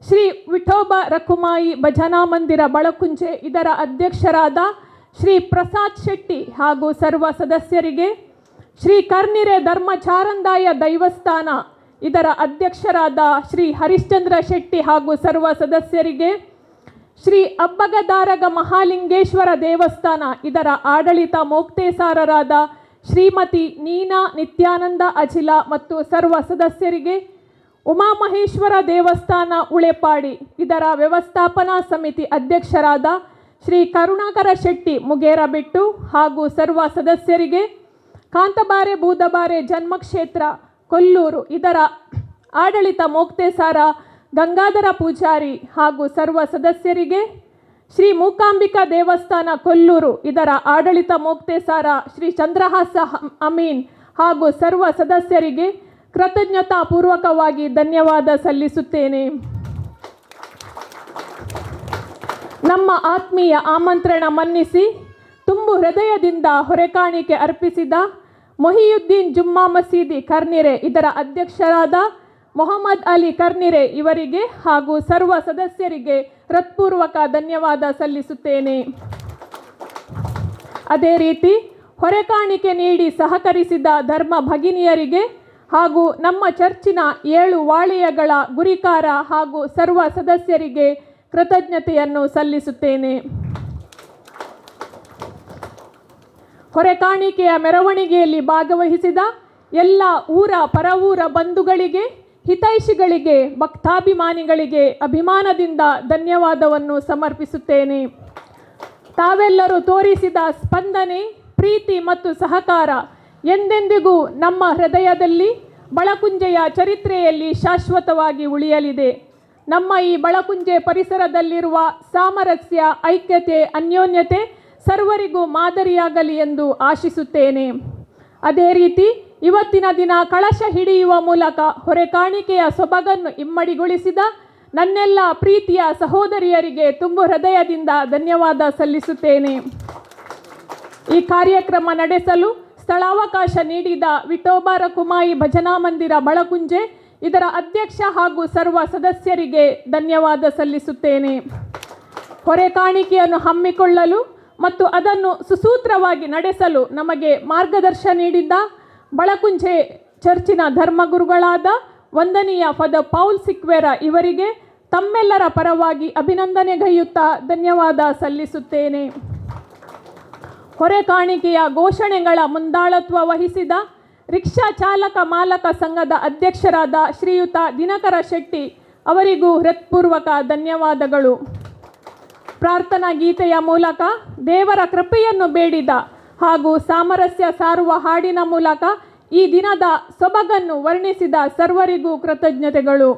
ಶ್ರೀ ವಿಠೋಬ ರಖುಮಾಯಿ ಭಜನಾ ಮಂದಿರ ಬಳಕುಂಜೆ ಇದರ ಅಧ್ಯಕ್ಷರಾದ ಶ್ರೀ ಪ್ರಸಾದ್ ಶೆಟ್ಟಿ ಹಾಗೂ ಸರ್ವ ಸದಸ್ಯರಿಗೆ, ಶ್ರೀ ಕರ್ನಿರೆ ಧರ್ಮಚಾರಂದಾಯ ದೈವಸ್ಥಾನ ಇದರ ಅಧ್ಯಕ್ಷರಾದ ಶ್ರೀ ಹರಿಶ್ಚಂದ್ರ ಶೆಟ್ಟಿ ಹಾಗೂ ಸರ್ವ ಸದಸ್ಯರಿಗೆ, ಶ್ರೀ ಅಬ್ಬಗದಾರಗ ಮಹಾಲಿಂಗೇಶ್ವರ ದೇವಸ್ಥಾನ ಇದರ ಆಡಳಿತ ಮೋಕ್ತೇಸಾರರಾದ ಶ್ರೀಮತಿ ನೀನಾ ನಿತ್ಯಾನಂದ ಅಜಿಲ ಮತ್ತು ಸರ್ವ ಸದಸ್ಯರಿಗೆ, ಉಮಾಮಹೇಶ್ವರ ದೇವಸ್ಥಾನ ಉಳೆಪಾಡಿ ಇದರ ವ್ಯವಸ್ಥಾಪನಾ ಸಮಿತಿ ಅಧ್ಯಕ್ಷರಾದ ಶ್ರೀ ಕರುಣಾಕರ ಶೆಟ್ಟಿ ಮುಗೇರಬೆಟ್ಟು ಹಾಗೂ ಸರ್ವ ಸದಸ್ಯರಿಗೆ, ಕಾಂತಬಾರೆ ಬೂದಬಾರೆ ಜನ್ಮಕ್ಷೇತ್ರ ಕೊಲ್ಲೂರು ಇದರ ಆಡಳಿತ ಮೋಕ್ತೇಸಾರ ಗಂಗಾಧರ ಪೂಜಾರಿ ಹಾಗೂ ಸರ್ವ ಸದಸ್ಯರಿಗೆ, ಶ್ರೀ ಮೂಕಾಂಬಿಕಾ ದೇವಸ್ಥಾನ ಕೊಲ್ಲೂರು ಇದರ ಆಡಳಿತ ಮೋಕ್ತೇಸಾರ ಶ್ರೀ ಚಂದ್ರಹಾಸ ಅಮೀನ್ ಹಾಗೂ ಸರ್ವ ಸದಸ್ಯರಿಗೆ ಕೃತಜ್ಞತಾಪೂರ್ವಕವಾಗಿ ಧನ್ಯವಾದ ಸಲ್ಲಿಸುತ್ತೇನೆ. ನಮ್ಮ ಆತ್ಮೀಯ ಆಮಂತ್ರಣ ಮನ್ನಿಸಿ ತುಂಬು ಹೃದಯದಿಂದ ಹೊರೆಕಾಣಿಕೆ ಅರ್ಪಿಸಿದ ಮೊಹಿಯುದ್ದೀನ್ ಜುಮ್ಮಾ ಮಸೀದಿ ಕರ್ನಿರೆ ಇದರ ಅಧ್ಯಕ್ಷರಾದ ಮೊಹಮ್ಮದ್ ಅಲಿ ಕರ್ನಿರೆ ಇವರಿಗೆ ಹಾಗೂ ಸರ್ವ ಸದಸ್ಯರಿಗೆ ಹೃತ್ಪೂರ್ವಕ ಧನ್ಯವಾದ ಸಲ್ಲಿಸುತ್ತೇನೆ. ಅದೇ ರೀತಿ ಹೊರೆಕಾಣಿಕೆ ನೀಡಿ ಸಹಕರಿಸಿದ ಧರ್ಮ ಭಗಿನಿಯರಿಗೆ ಹಾಗೂ ನಮ್ಮ ಚರ್ಚಿನ 7 ವಾಳಿಯಗಳ ಗುರಿಕಾರ ಹಾಗೂ ಸರ್ವ ಸದಸ್ಯರಿಗೆ ಕೃತಜ್ಞತೆಯನ್ನು ಸಲ್ಲಿಸುತ್ತೇನೆ. ಹೊರೆಕಾಣಿಕೆಯ ಮೆರವಣಿಗೆಯಲ್ಲಿ ಭಾಗವಹಿಸಿದ ಎಲ್ಲ ಊರ ಪರವೂರ ಬಂಧುಗಳಿಗೆ, ಹಿತೈಷಿಗಳಿಗೆ, ಭಕ್ತಾಭಿಮಾನಿಗಳಿಗೆ ಅಭಿಮಾನದಿಂದ ಧನ್ಯವಾದವನ್ನು ಸಮರ್ಪಿಸುತ್ತೇನೆ. ತಾವೆಲ್ಲರೂ ತೋರಿಸಿದ ಸ್ಪಂದನೆ, ಪ್ರೀತಿ ಮತ್ತು ಸಹಕಾರ ಎಂದೆಂದಿಗೂ ನಮ್ಮ ಹೃದಯದಲ್ಲಿ, ಬಳಕುಂಜೆಯ ಚರಿತ್ರೆಯಲ್ಲಿ ಶಾಶ್ವತವಾಗಿ ಉಳಿಯಲಿದೆ. ನಮ್ಮ ಈ ಬಳಕುಂಜೆ ಪರಿಸರದಲ್ಲಿರುವ ಸಾಮರಸ್ಯ, ಐಕ್ಯತೆ, ಅನ್ಯೋನ್ಯತೆ ಸರ್ವರಿಗೂ ಮಾದರಿಯಾಗಲಿ ಎಂದು ಆಶಿಸುತ್ತೇನೆ. ಅದೇ ರೀತಿ ಇವತ್ತಿನ ದಿನ ಕಳಶ ಹಿಡಿಯುವ ಮೂಲಕ ಹೊರೆಕಾಣಿಕೆಯ ಸೊಬಗನ್ನು ಇಮ್ಮಡಿಗೊಳಿಸಿದ ನನ್ನೆಲ್ಲ ಪ್ರೀತಿಯ ಸಹೋದರಿಯರಿಗೆ ತುಂಬು ಹೃದಯದಿಂದ ಧನ್ಯವಾದ ಸಲ್ಲಿಸುತ್ತೇನೆ. ಈ ಕಾರ್ಯಕ್ರಮ ನಡೆಸಲು ಸ್ಥಳಾವಕಾಶ ನೀಡಿದ ವಿಠೋಬಾರ ಕುಮಾಯಿ ಭಜನಾ ಮಂದಿರ ಬಳಕುಂಜೆ ಇದರ ಅಧ್ಯಕ್ಷ ಹಾಗೂ ಸರ್ವ ಸದಸ್ಯರಿಗೆ ಧನ್ಯವಾದ ಸಲ್ಲಿಸುತ್ತೇನೆ. ಹೊರೆಕಾಣಿಕೆಯನ್ನು ಹಮ್ಮಿಕೊಳ್ಳಲು ಮತ್ತು ಅದನ್ನು ಸುಸೂತ್ರವಾಗಿ ನಡೆಸಲು ನಮಗೆ ಮಾರ್ಗದರ್ಶನ ನೀಡಿದ್ದ ಬಳಕುಂಜೆ ಚರ್ಚಿನ ಧರ್ಮಗುರುಗಳಾದ ವಂದನೀಯ ಫಾದರ್ ಪೌಲ್ ಸಿಕ್ವೆರ ಇವರಿಗೆ ತಮ್ಮೆಲ್ಲರ ಪರವಾಗಿ ಅಭಿನಂದನೆಗೈಯುತ್ತಾ ಧನ್ಯವಾದ ಸಲ್ಲಿಸುತ್ತೇನೆ. ಹೊರೆಕಾಣಿಕೆಯ ಘೋಷಣೆಗಳ ಮುಂದಾಳತ್ವ ವಹಿಸಿದ ರಿಕ್ಷಾ ಚಾಲಕ ಮಾಲಕ ಸಂಘದ ಅಧ್ಯಕ್ಷರಾದ ಶ್ರೀಯುತ ದಿನಕರ ಶೆಟ್ಟಿ ಅವರಿಗೂ ಹೃತ್ಪೂರ್ವಕ ಧನ್ಯವಾದಗಳು. ಪ್ರಾರ್ಥನಾ ಗೀತೆಯ ಮೂಲಕ ದೇವರ ಕೃಪೆಯನ್ನು ಬೇಡಿದ ಹಾಗೂ ಸಾಮರಸ್ಯ ಸಾರುವ ಹಾಡಿನ ಮೂಲಕ ಈ ದಿನದ ಸೊಬಗನ್ನು ವರ್ಣಿಸಿದ ಸರ್ವರಿಗೂ ಕೃತಜ್ಞತೆಗಳು.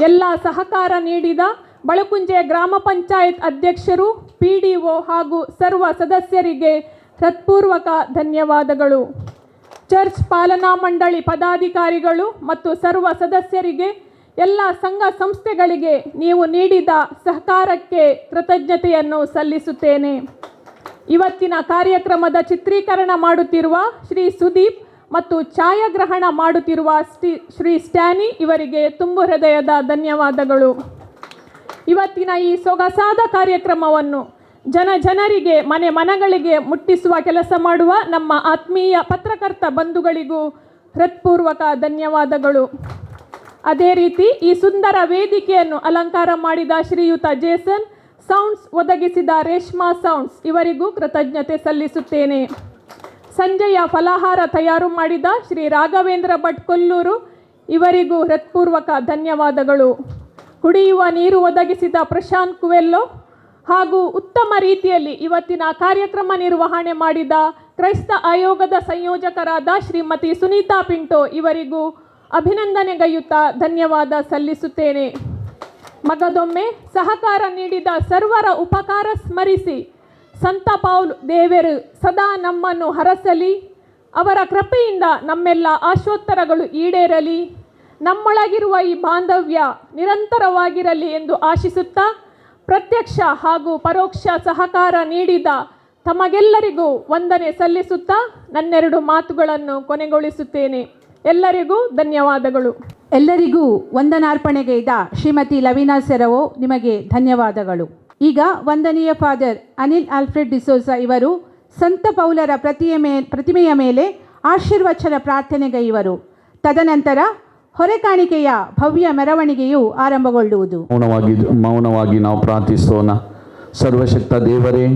ಎಲ್ಲ ಸಹಕಾರ ನೀಡಿದ ಬಳಕುಂಜೆ ಗ್ರಾಮ ಪಂಚಾಯತ್ ಅಧ್ಯಕ್ಷರು, PDO ಹಾಗೂ ಸರ್ವ ಸದಸ್ಯರಿಗೆ ಹೃತ್ಪೂರ್ವಕ ಧನ್ಯವಾದಗಳು. ಚರ್ಚ್ ಪಾಲನಾ ಮಂಡಳಿ ಪದಾಧಿಕಾರಿಗಳು ಮತ್ತು ಸರ್ವ ಸದಸ್ಯರಿಗೆ, ಎಲ್ಲ ಸಂಘ ಸಂಸ್ಥೆಗಳಿಗೆ ನೀವು ನೀಡಿದ ಸಹಕಾರಕ್ಕೆ ಕೃತಜ್ಞತೆಯನ್ನು ಸಲ್ಲಿಸುತ್ತೇನೆ. ಇವತ್ತಿನ ಕಾರ್ಯಕ್ರಮದ ಚಿತ್ರೀಕರಣ ಮಾಡುತ್ತಿರುವ ಶ್ರೀ ಸುದೀಪ್ ಮತ್ತು ಛಾಯಾಗ್ರಹಣ ಮಾಡುತ್ತಿರುವ ಶ್ರೀ ಸ್ಟ್ಯಾನಿ ಇವರಿಗೆ ತುಂಬು ಹೃದಯದ ಧನ್ಯವಾದಗಳು. ಇವತ್ತಿನ ಈ ಸೊಗಸಾದ ಕಾರ್ಯಕ್ರಮವನ್ನು ಜನರಿಗೆ ಮನೆಗಳಿಗೆ ಮುಟ್ಟಿಸುವ ಕೆಲಸ ಮಾಡುವ ನಮ್ಮ ಆತ್ಮೀಯ ಪತ್ರಕರ್ತ ಬಂಧುಗಳಿಗೂ ಹೃತ್ಪೂರ್ವಕ ಧನ್ಯವಾದಗಳು. ಅದೇ ರೀತಿ ಈ ಸುಂದರ ವೇದಿಕೆಯನ್ನು ಅಲಂಕಾರ ಮಾಡಿದ ಶ್ರೀಯುತ ಜೇಸನ್, ಸೌಂಡ್ಸ್ ಒದಗಿಸಿದ ರೇಷ್ಮಾ ಸೌಂಡ್ಸ್ ಇವರಿಗೂ ಕೃತಜ್ಞತೆ ಸಲ್ಲಿಸುತ್ತೇನೆ. ಸಂಜೆಯ ಫಲಾಹಾರ ತಯಾರು ಮಾಡಿದ ಶ್ರೀ ರಾಘವೇಂದ್ರ ಭಟ್ ಕೊಲ್ಲೂರು ಇವರಿಗೂ ಹೃತ್ಪೂರ್ವಕ ಧನ್ಯವಾದಗಳು. ಕುಡಿಯುವ ನೀರು ಒದಗಿಸಿದ ಪ್ರಶಾಂತ್ ಕುವೆಲ್ಲೋ ಹಾಗೂ ಉತ್ತಮ ರೀತಿಯಲ್ಲಿ ಇವತ್ತಿನ ಕಾರ್ಯಕ್ರಮ ನಿರ್ವಹಣೆ ಮಾಡಿದ ಕ್ರೈಸ್ತ ಆಯೋಗದ ಸಂಯೋಜಕರಾದ ಶ್ರೀಮತಿ ಸುನೀತಾ ಪಿಂಟೋ ಇವರಿಗೂ ಅಭಿನಂದನೆಗೈಯುತ್ತಾ ಧನ್ಯವಾದ ಸಲ್ಲಿಸುತ್ತೇನೆ. ಮಗದೊಮ್ಮೆ ಸಹಕಾರ ನೀಡಿದ ಸರ್ವರ ಉಪಕಾರ ಸ್ಮರಿಸಿ ಸಂತ ಪೌಲ್ ದೇವರು ಸದಾ ನಮ್ಮನ್ನು ಹರಸಲಿ, ಅವರ ಕೃಪೆಯಿಂದ ನಮ್ಮೆಲ್ಲ ಆಶೋತ್ತರಗಳು ಈಡೇರಲಿ, ನಮ್ಮೊಳಗಿರುವ ಈ ಬಾಂಧವ್ಯ ನಿರಂತರವಾಗಿರಲಿ ಎಂದು ಆಶಿಸುತ್ತಾ, ಪ್ರತ್ಯಕ್ಷ ಹಾಗೂ ಪರೋಕ್ಷ ಸಹಕಾರ ನೀಡಿದ ತಮಗೆಲ್ಲರಿಗೂ ವಂದನೆ ಸಲ್ಲಿಸುತ್ತಾ ನನ್ನೆರಡು ಮಾತುಗಳನ್ನು ಕೊನೆಗೊಳಿಸುತ್ತೇನೆ. ಎಲ್ಲರಿಗೂ ಧನ್ಯವಾದಗಳು. ಎಲ್ಲರಿಗೂ ವಂದನಾರ್ಪಣೆಗೈದ ಶ್ರೀಮತಿ ಲವೀನಾ ಸೆರವೋ ನಿಮಗೆ ಧನ್ಯವಾದಗಳು. ಈಗ ವಂದನೀಯ ಫಾದರ್ ಅನಿಲ್ ಆಲ್ಫ್ರೆಡ್ ಡಿಸೋಜಾ ಇವರು ಸಂತ ಪೌಲರ ಪ್ರತಿಮೆಯ ಮೇಲೆ ಆಶೀರ್ವಚನ ಪ್ರಾರ್ಥನೆಗೈವರು. ತದನಂತರ ಹೊರೆಕಾಣಿಕೆಯ ಭವ್ಯ ಮೆರವಣಿಗೆಯು ಆರಂಭಗೊಳ್ಳುವುದು. ಮೌನವಾಗಿ ನಾವು ಪ್ರಾರ್ಥಿಸೋಣ. ಸರ್ವಶಕ್ತ ದೇವರೇ,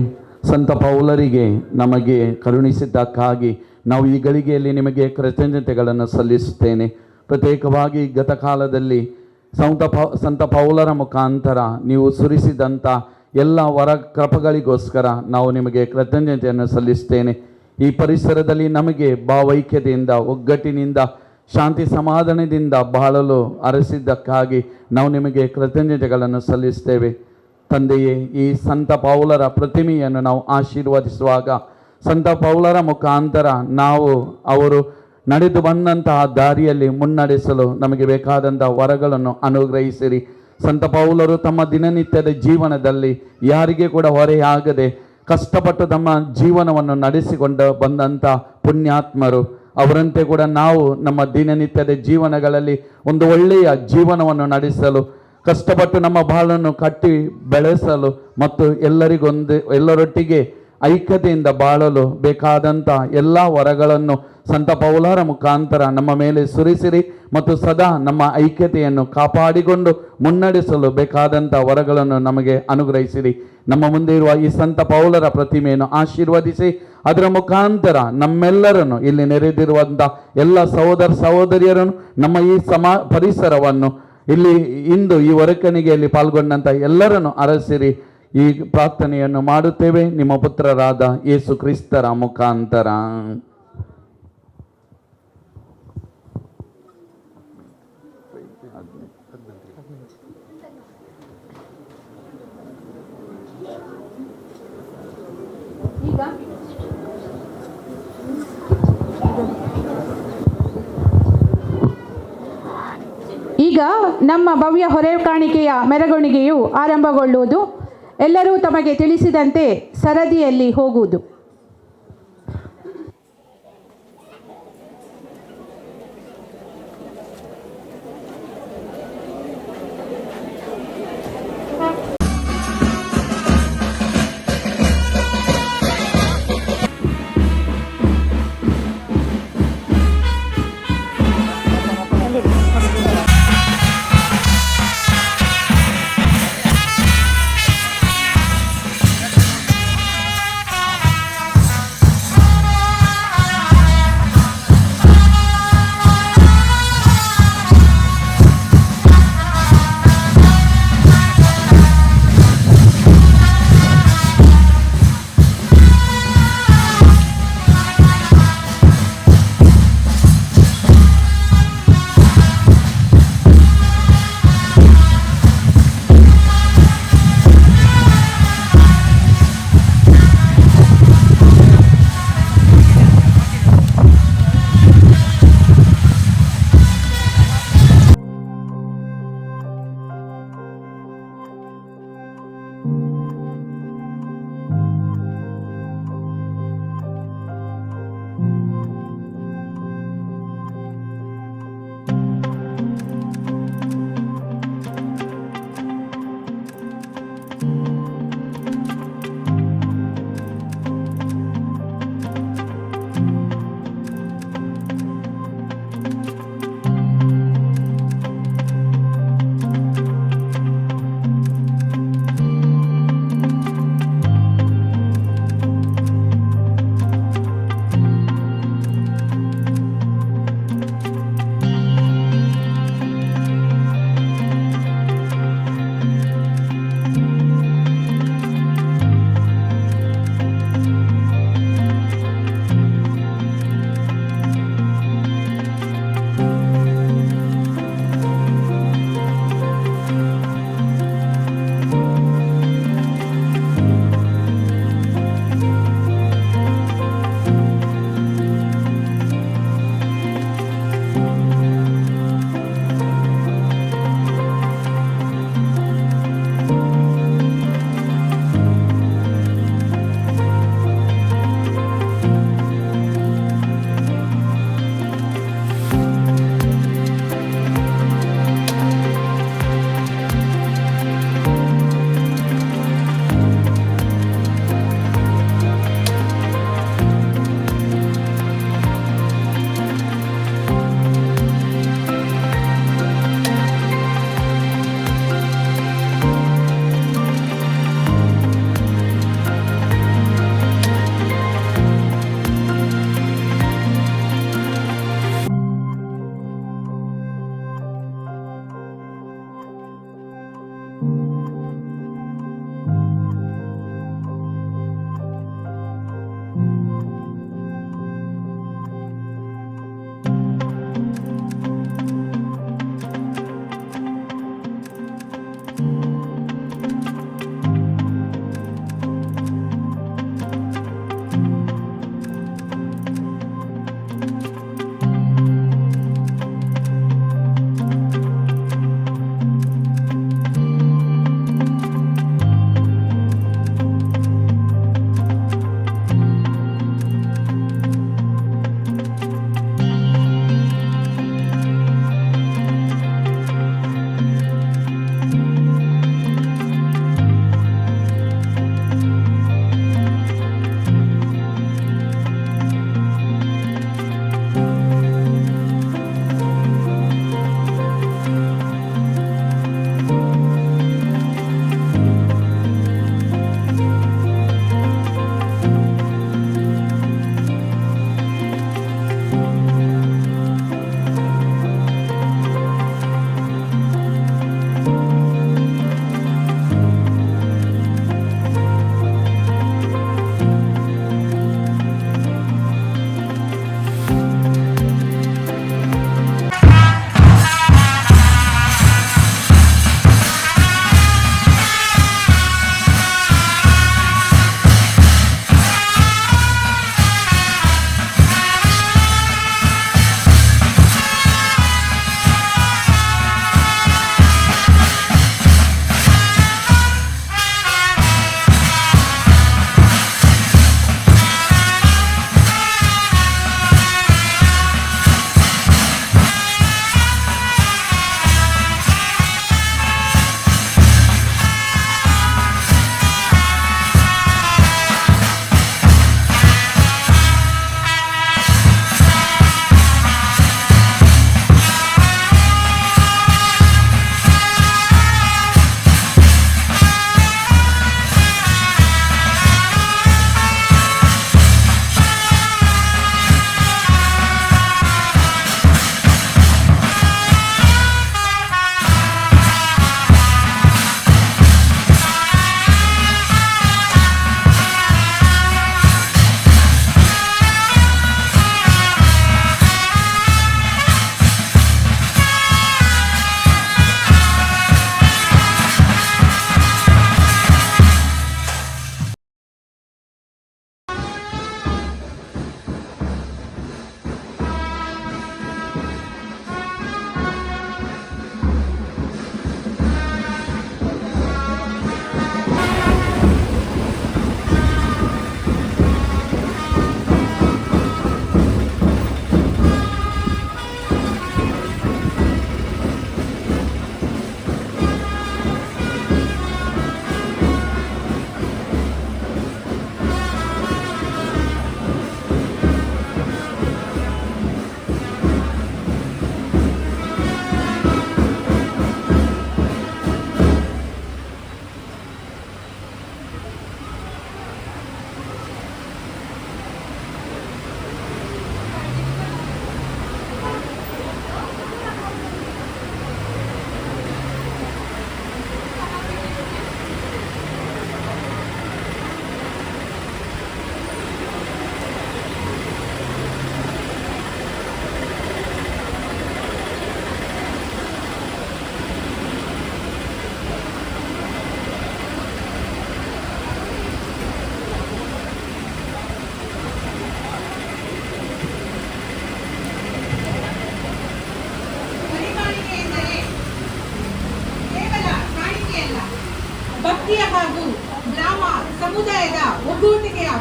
ಸಂತ ಪೌಲರಿಗೆ ನಮಗೆ ಕರುಣಿಸಿದ್ದಕ್ಕಾಗಿ ನಾವು ಈ ಗಳಿಗೆಯಲ್ಲಿ ನಿಮಗೆ ಕೃತಜ್ಞತೆಗಳನ್ನು ಸಲ್ಲಿಸುತ್ತೇನೆ. ಪ್ರತ್ಯೇಕವಾಗಿ ಗತಕಾಲದಲ್ಲಿ ಸಂತ ಪೌಲರ ಮುಖಾಂತರ ನೀವು ಸುರಿಸಿದಂಥ ಎಲ್ಲ ವರ ಕೃಪಗಳಿಗೋಸ್ಕರ ನಾವು ನಿಮಗೆ ಕೃತಜ್ಞತೆಯನ್ನು ಸಲ್ಲಿಸ್ತೇನೆ. ಈ ಪರಿಸರದಲ್ಲಿ ನಮಗೆ ಭಾವೈಕ್ಯತೆಯಿಂದ, ಒಗ್ಗಟ್ಟಿನಿಂದ, ಶಾಂತಿ ಸಮಾಧಾನದಿಂದ ಬಾಳಲು ಅರಸಿದ್ದಕ್ಕಾಗಿ ನಾವು ನಿಮಗೆ ಕೃತಜ್ಞತೆಗಳನ್ನು ಸಲ್ಲಿಸ್ತೇವೆ. ತಂದೆಯೇ, ಈ ಸಂತ ಪೌಲರ ಪ್ರತಿಮೆಯನ್ನು ನಾವು ಆಶೀರ್ವದಿಸುವಾಗ ಸಂತ ಪೌಲರ ಮುಖಾಂತರ ನಾವು ಅವರು ನಡೆದು ಬಂದಂತಹ ದಾರಿಯಲ್ಲಿ ಮುನ್ನಡೆಸಲು ನಮಗೆ ಬೇಕಾದಂಥ ವರಗಳನ್ನು ಅನುಗ್ರಹಿಸಿರಿ. ಸಂತ ಪೌಲರು ತಮ್ಮ ದಿನನಿತ್ಯದ ಜೀವನದಲ್ಲಿ ಯಾರಿಗೆ ಕೂಡ ಹೊರೆಯಾಗದೆ ಕಷ್ಟಪಟ್ಟು ತಮ್ಮ ಜೀವನವನ್ನು ನಡೆಸಿಕೊಂಡು ಬಂದಂಥ ಪುಣ್ಯಾತ್ಮರು. ಅವರಂತೆ ಕೂಡ ನಾವು ನಮ್ಮ ದಿನನಿತ್ಯದ ಜೀವನಗಳಲ್ಲಿ ಒಂದು ಒಳ್ಳೆಯ ಜೀವನವನ್ನು ನಡೆಸಲು, ಕಷ್ಟಪಟ್ಟು ನಮ್ಮ ಬಾಳನ್ನು ಕಟ್ಟಿ ಬೆಳೆಸಲು ಮತ್ತು ಎಲ್ಲರೊಟ್ಟಿಗೆ ಐಕ್ಯತೆಯಿಂದ ಬಾಳಲು ಬೇಕಾದಂಥ ಎಲ್ಲ ವರಗಳನ್ನು ಸಂತ ಪೌಲರ ಮುಖಾಂತರ ನಮ್ಮ ಮೇಲೆ ಸುರಿಸಿರಿ ಮತ್ತು ಸದಾ ನಮ್ಮ ಐಕ್ಯತೆಯನ್ನು ಕಾಪಾಡಿಕೊಂಡು ಮುನ್ನಡೆಸಲು ಬೇಕಾದಂಥ ವರಗಳನ್ನು ನಮಗೆ ಅನುಗ್ರಹಿಸಿರಿ. ನಮ್ಮ ಮುಂದೆ ಇರುವ ಈ ಸಂತ ಪೌಲರ ಪ್ರತಿಮೆಯನ್ನು ಆಶೀರ್ವದಿಸಿ ಅದರ ಮುಖಾಂತರ ನಮ್ಮೆಲ್ಲರನ್ನು ಇಲ್ಲಿ ನೆರೆದಿರುವಂಥ ಎಲ್ಲ ಸಹೋದರ ಸಹೋದರಿಯರನ್ನು, ನಮ್ಮ ಈ ಪರಿಸರವನ್ನು, ಇಲ್ಲಿ ಇಂದು ಈ ಹೊರಕಣಿಗೆಯಲ್ಲಿ ಪಾಲ್ಗೊಂಡಂಥ ಎಲ್ಲರನ್ನು ಅರಸಿರಿ. ಈ ಪ್ರಾರ್ಥನೆಯನ್ನು ಮಾಡುತ್ತೇವೆ ನಿಮ್ಮ ಪುತ್ರರಾದ ಯೇಸು ಕ್ರಿಸ್ತರ ಮುಖಾಂತರ. ಈಗ ನಮ್ಮ ಭವ್ಯ ಹೊರೆಕಾಣಿಕೆಯ ಮೆರವಣಿಗೆಯು ಆರಂಭಗೊಳ್ಳುವುದು. ಎಲ್ಲರೂ ತಮಗೆ ತಿಳಿಸಿದಂತೆ ಸರದಿಯಲ್ಲಿ ಹೋಗುವುದು.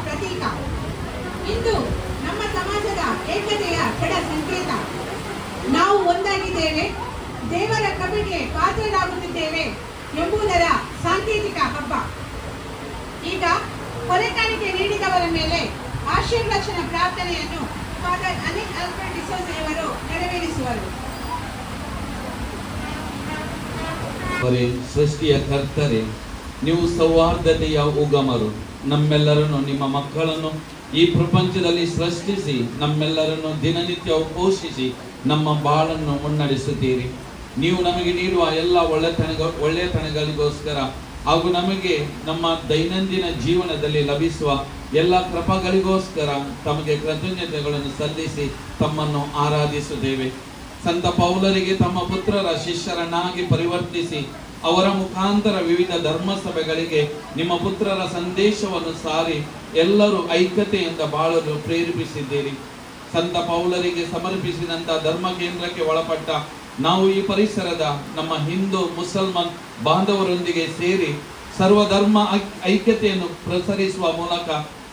ಪ್ರತೀಕ. ಇಂದು ನಮ್ಮ ಸಮಾಜದ ಏಕತೆಯ ಕೆಳ ಸಂಕೇತ. ನಾವು ಒಂದಾಗಿದ್ದೇವೆ, ದೇವರ ಕೃಪೆಗೆ ಪಾತ್ರರಾಗುತ್ತಿದ್ದೇವೆ ಎಂಬುದರ ಸಾಂಕೇತಿಕ ಹಬ್ಬ. ಈಗ ಹೊರೆಕಾಣಿಕೆ ನೀಡಿದವರ ಮೇಲೆ ಆಶೀರ್ವಚನ ಪ್ರಾರ್ಥನೆಯನ್ನು ಫಾದರ್ ಅನಿಲ್ ಆಲ್ಫ್ರೆಡ್ ಡಿಸೋಜ ಇವರು ನೆರವೇರಿಸುವರು. ಸೃಷ್ಟಿಯ ಕರ್ತರೆ, ನೀವು ಸೌಹಾರ್ದತೆಯ ಉಗಮರು. ನಮ್ಮೆಲ್ಲರನ್ನು, ನಿಮ್ಮ ಮಕ್ಕಳನ್ನು ಈ ಪ್ರಪಂಚದಲ್ಲಿ ಸೃಷ್ಟಿಸಿ ನಮ್ಮೆಲ್ಲರನ್ನು ದಿನನಿತ್ಯ ಪೋಷಿಸಿ ನಮ್ಮ ಬಾಳನ್ನು ಮುನ್ನಡೆಸುತ್ತೀರಿ. ನೀವು ನಮಗೆ ನೀಡುವ ಎಲ್ಲ ಒಳ್ಳೆತನಗಳಿಗೋಸ್ಕರ ಹಾಗೂ ನಮಗೆ ನಮ್ಮ ದೈನಂದಿನ ಜೀವನದಲ್ಲಿ ಲಭಿಸುವ ಎಲ್ಲ ಕೃಪಗಳಿಗೋಸ್ಕರ ತಮಗೆ ಕೃತಜ್ಞತೆಗಳನ್ನು ಸಲ್ಲಿಸಿ ತಮ್ಮನ್ನು ಆರಾಧಿಸುತ್ತೇವೆ. ಸಂತ ಪೌಲರಿಗೆ ತಮ್ಮ ಪುತ್ರರ ಶಿಷ್ಯರನ್ನಾಗಿ ಪರಿವರ್ತಿಸಿ ಅವರ ಮುಖಾಂತರ ವಿವಿಧ ಧರ್ಮಸಭೆಗಳಿಗೆ ನಿಮ್ಮ ಪುತ್ರರ ಸಂದೇಶವನ್ನು ಸಾರಿ ಎಲ್ಲರೂ ಐಕ್ಯತೆಯಿಂದ ಬಾಳಲು ಪ್ರೇರೇಪಿಸಿದ್ದೀರಿ. ಸಂತ ಪೌಲರಿಗೆ ಸಮರ್ಪಿಸಿದಂಥ ಧರ್ಮ ಕೇಂದ್ರಕ್ಕೆ ಒಳಪಟ್ಟ ನಾವು ಈ ಪರಿಸರದ ನಮ್ಮ ಹಿಂದೂ ಮುಸಲ್ಮಾನ್ ಬಾಂಧವರೊಂದಿಗೆ ಸೇರಿ ಸರ್ವಧರ್ಮ ಐಕ್ಯತೆಯನ್ನು ಪ್ರಸರಿಸುವ ಮೂಲಕ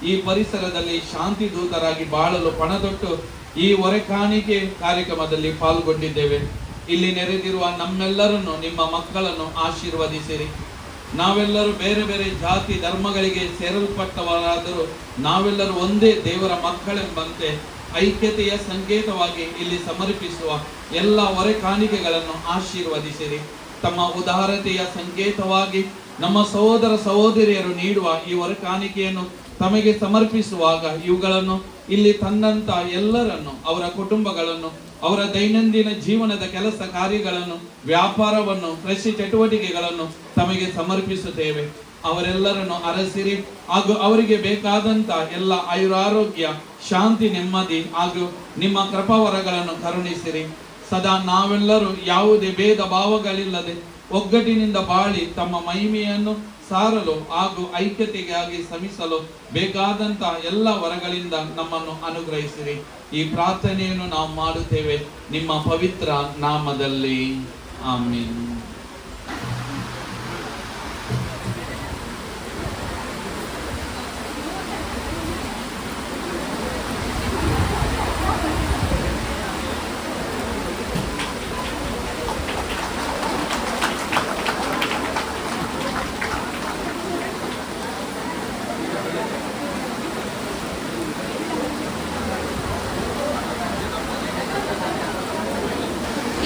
ಈ ಪರಿಸರದಲ್ಲಿ ಶಾಂತಿ ದೂತರಾಗಿ ಬಾಳಲು ಪಣತೊಟ್ಟು ಈ ಹೊರೆಕಾಣಿಕೆ ಕಾರ್ಯಕ್ರಮದಲ್ಲಿ ಪಾಲ್ಗೊಂಡಿದ್ದೇವೆ. ಇಲ್ಲಿ ನೆರೆದಿರುವ ನಮ್ಮೆಲ್ಲರನ್ನು, ನಿಮ್ಮ ಮಕ್ಕಳನ್ನು ಆಶೀರ್ವದಿಸಿರಿ. ನಾವೆಲ್ಲರೂ ಬೇರೆ ಬೇರೆ ಜಾತಿ ಧರ್ಮಗಳಿಗೆ ಸೇರಲ್ಪಟ್ಟವರಾದರೂ ನಾವೆಲ್ಲರೂ ಒಂದೇ ದೇವರ ಮಕ್ಕಳೆಂಬಂತೆ ಐಕ್ಯತೆಯ ಸಂಕೇತವಾಗಿ ಇಲ್ಲಿ ಸಮರ್ಪಿಸುವ ಎಲ್ಲ ಹೊರೆಕಾಣಿಕೆಗಳನ್ನು ಆಶೀರ್ವದಿಸಿರಿ. ತಮ್ಮ ಉದಾರತೆಯ ಸಂಕೇತವಾಗಿ ನಮ್ಮ ಸಹೋದರ ಸಹೋದರಿಯರು ನೀಡುವ ಈ ಹೊರೆಕಾಣಿಕೆಯನ್ನು ತಮಗೆ ಸಮರ್ಪಿಸುವಾಗ ಇವುಗಳನ್ನು ಇಲ್ಲಿ ತಂದಂತ ಎಲ್ಲರನ್ನು, ಅವರ ಕುಟುಂಬಗಳನ್ನು, ಅವರ ದೈನಂದಿನ ಜೀವನದ ಕೆಲಸ ಕಾರ್ಯಗಳನ್ನು, ವ್ಯಾಪಾರವನ್ನು, ಕೃಷಿ ಚಟುವಟಿಕೆಗಳನ್ನು ತಮಗೆ ಸಮರ್ಪಿಸುತ್ತೇವೆ. ಅವರೆಲ್ಲರನ್ನು ಅರಸಿರಿ ಹಾಗೂ ಅವರಿಗೆ ಬೇಕಾದಂತ ಎಲ್ಲ ಆಯುರಾರೋಗ್ಯ, ಶಾಂತಿ, ನೆಮ್ಮದಿ ಹಾಗೂ ನಿಮ್ಮ ಕೃಪಾವರಗಳನ್ನು ಕರುಣಿಸಿರಿ. ಸದಾ ನಾವೆಲ್ಲರೂ ಯಾವುದೇ ಭೇದ ಭಾವಗಳಿಲ್ಲದೆ ಒಗ್ಗಟ್ಟಿನಿಂದ ಬಾಳಿ ತಮ್ಮ ಮಹಿಮೆಯನ್ನು ಸಾರಲು ಹಾಗೂ ಐಕ್ಯತೆಗಾಗಿ ಶ್ರಮಿಸಲು ಬೇಕಾದಂತ ಎಲ್ಲ ವರಗಳಿಂದ ನಮ್ಮನ್ನು ಅನುಗ್ರಹಿಸಿರಿ. ಈ ಪ್ರಾರ್ಥನೆಯನ್ನು ನಾವು ಮಾಡುತ್ತೇವೆ ನಿಮ್ಮ ಪವಿತ್ರ ನಾಮದಲ್ಲಿ, ಆಮೀನ್.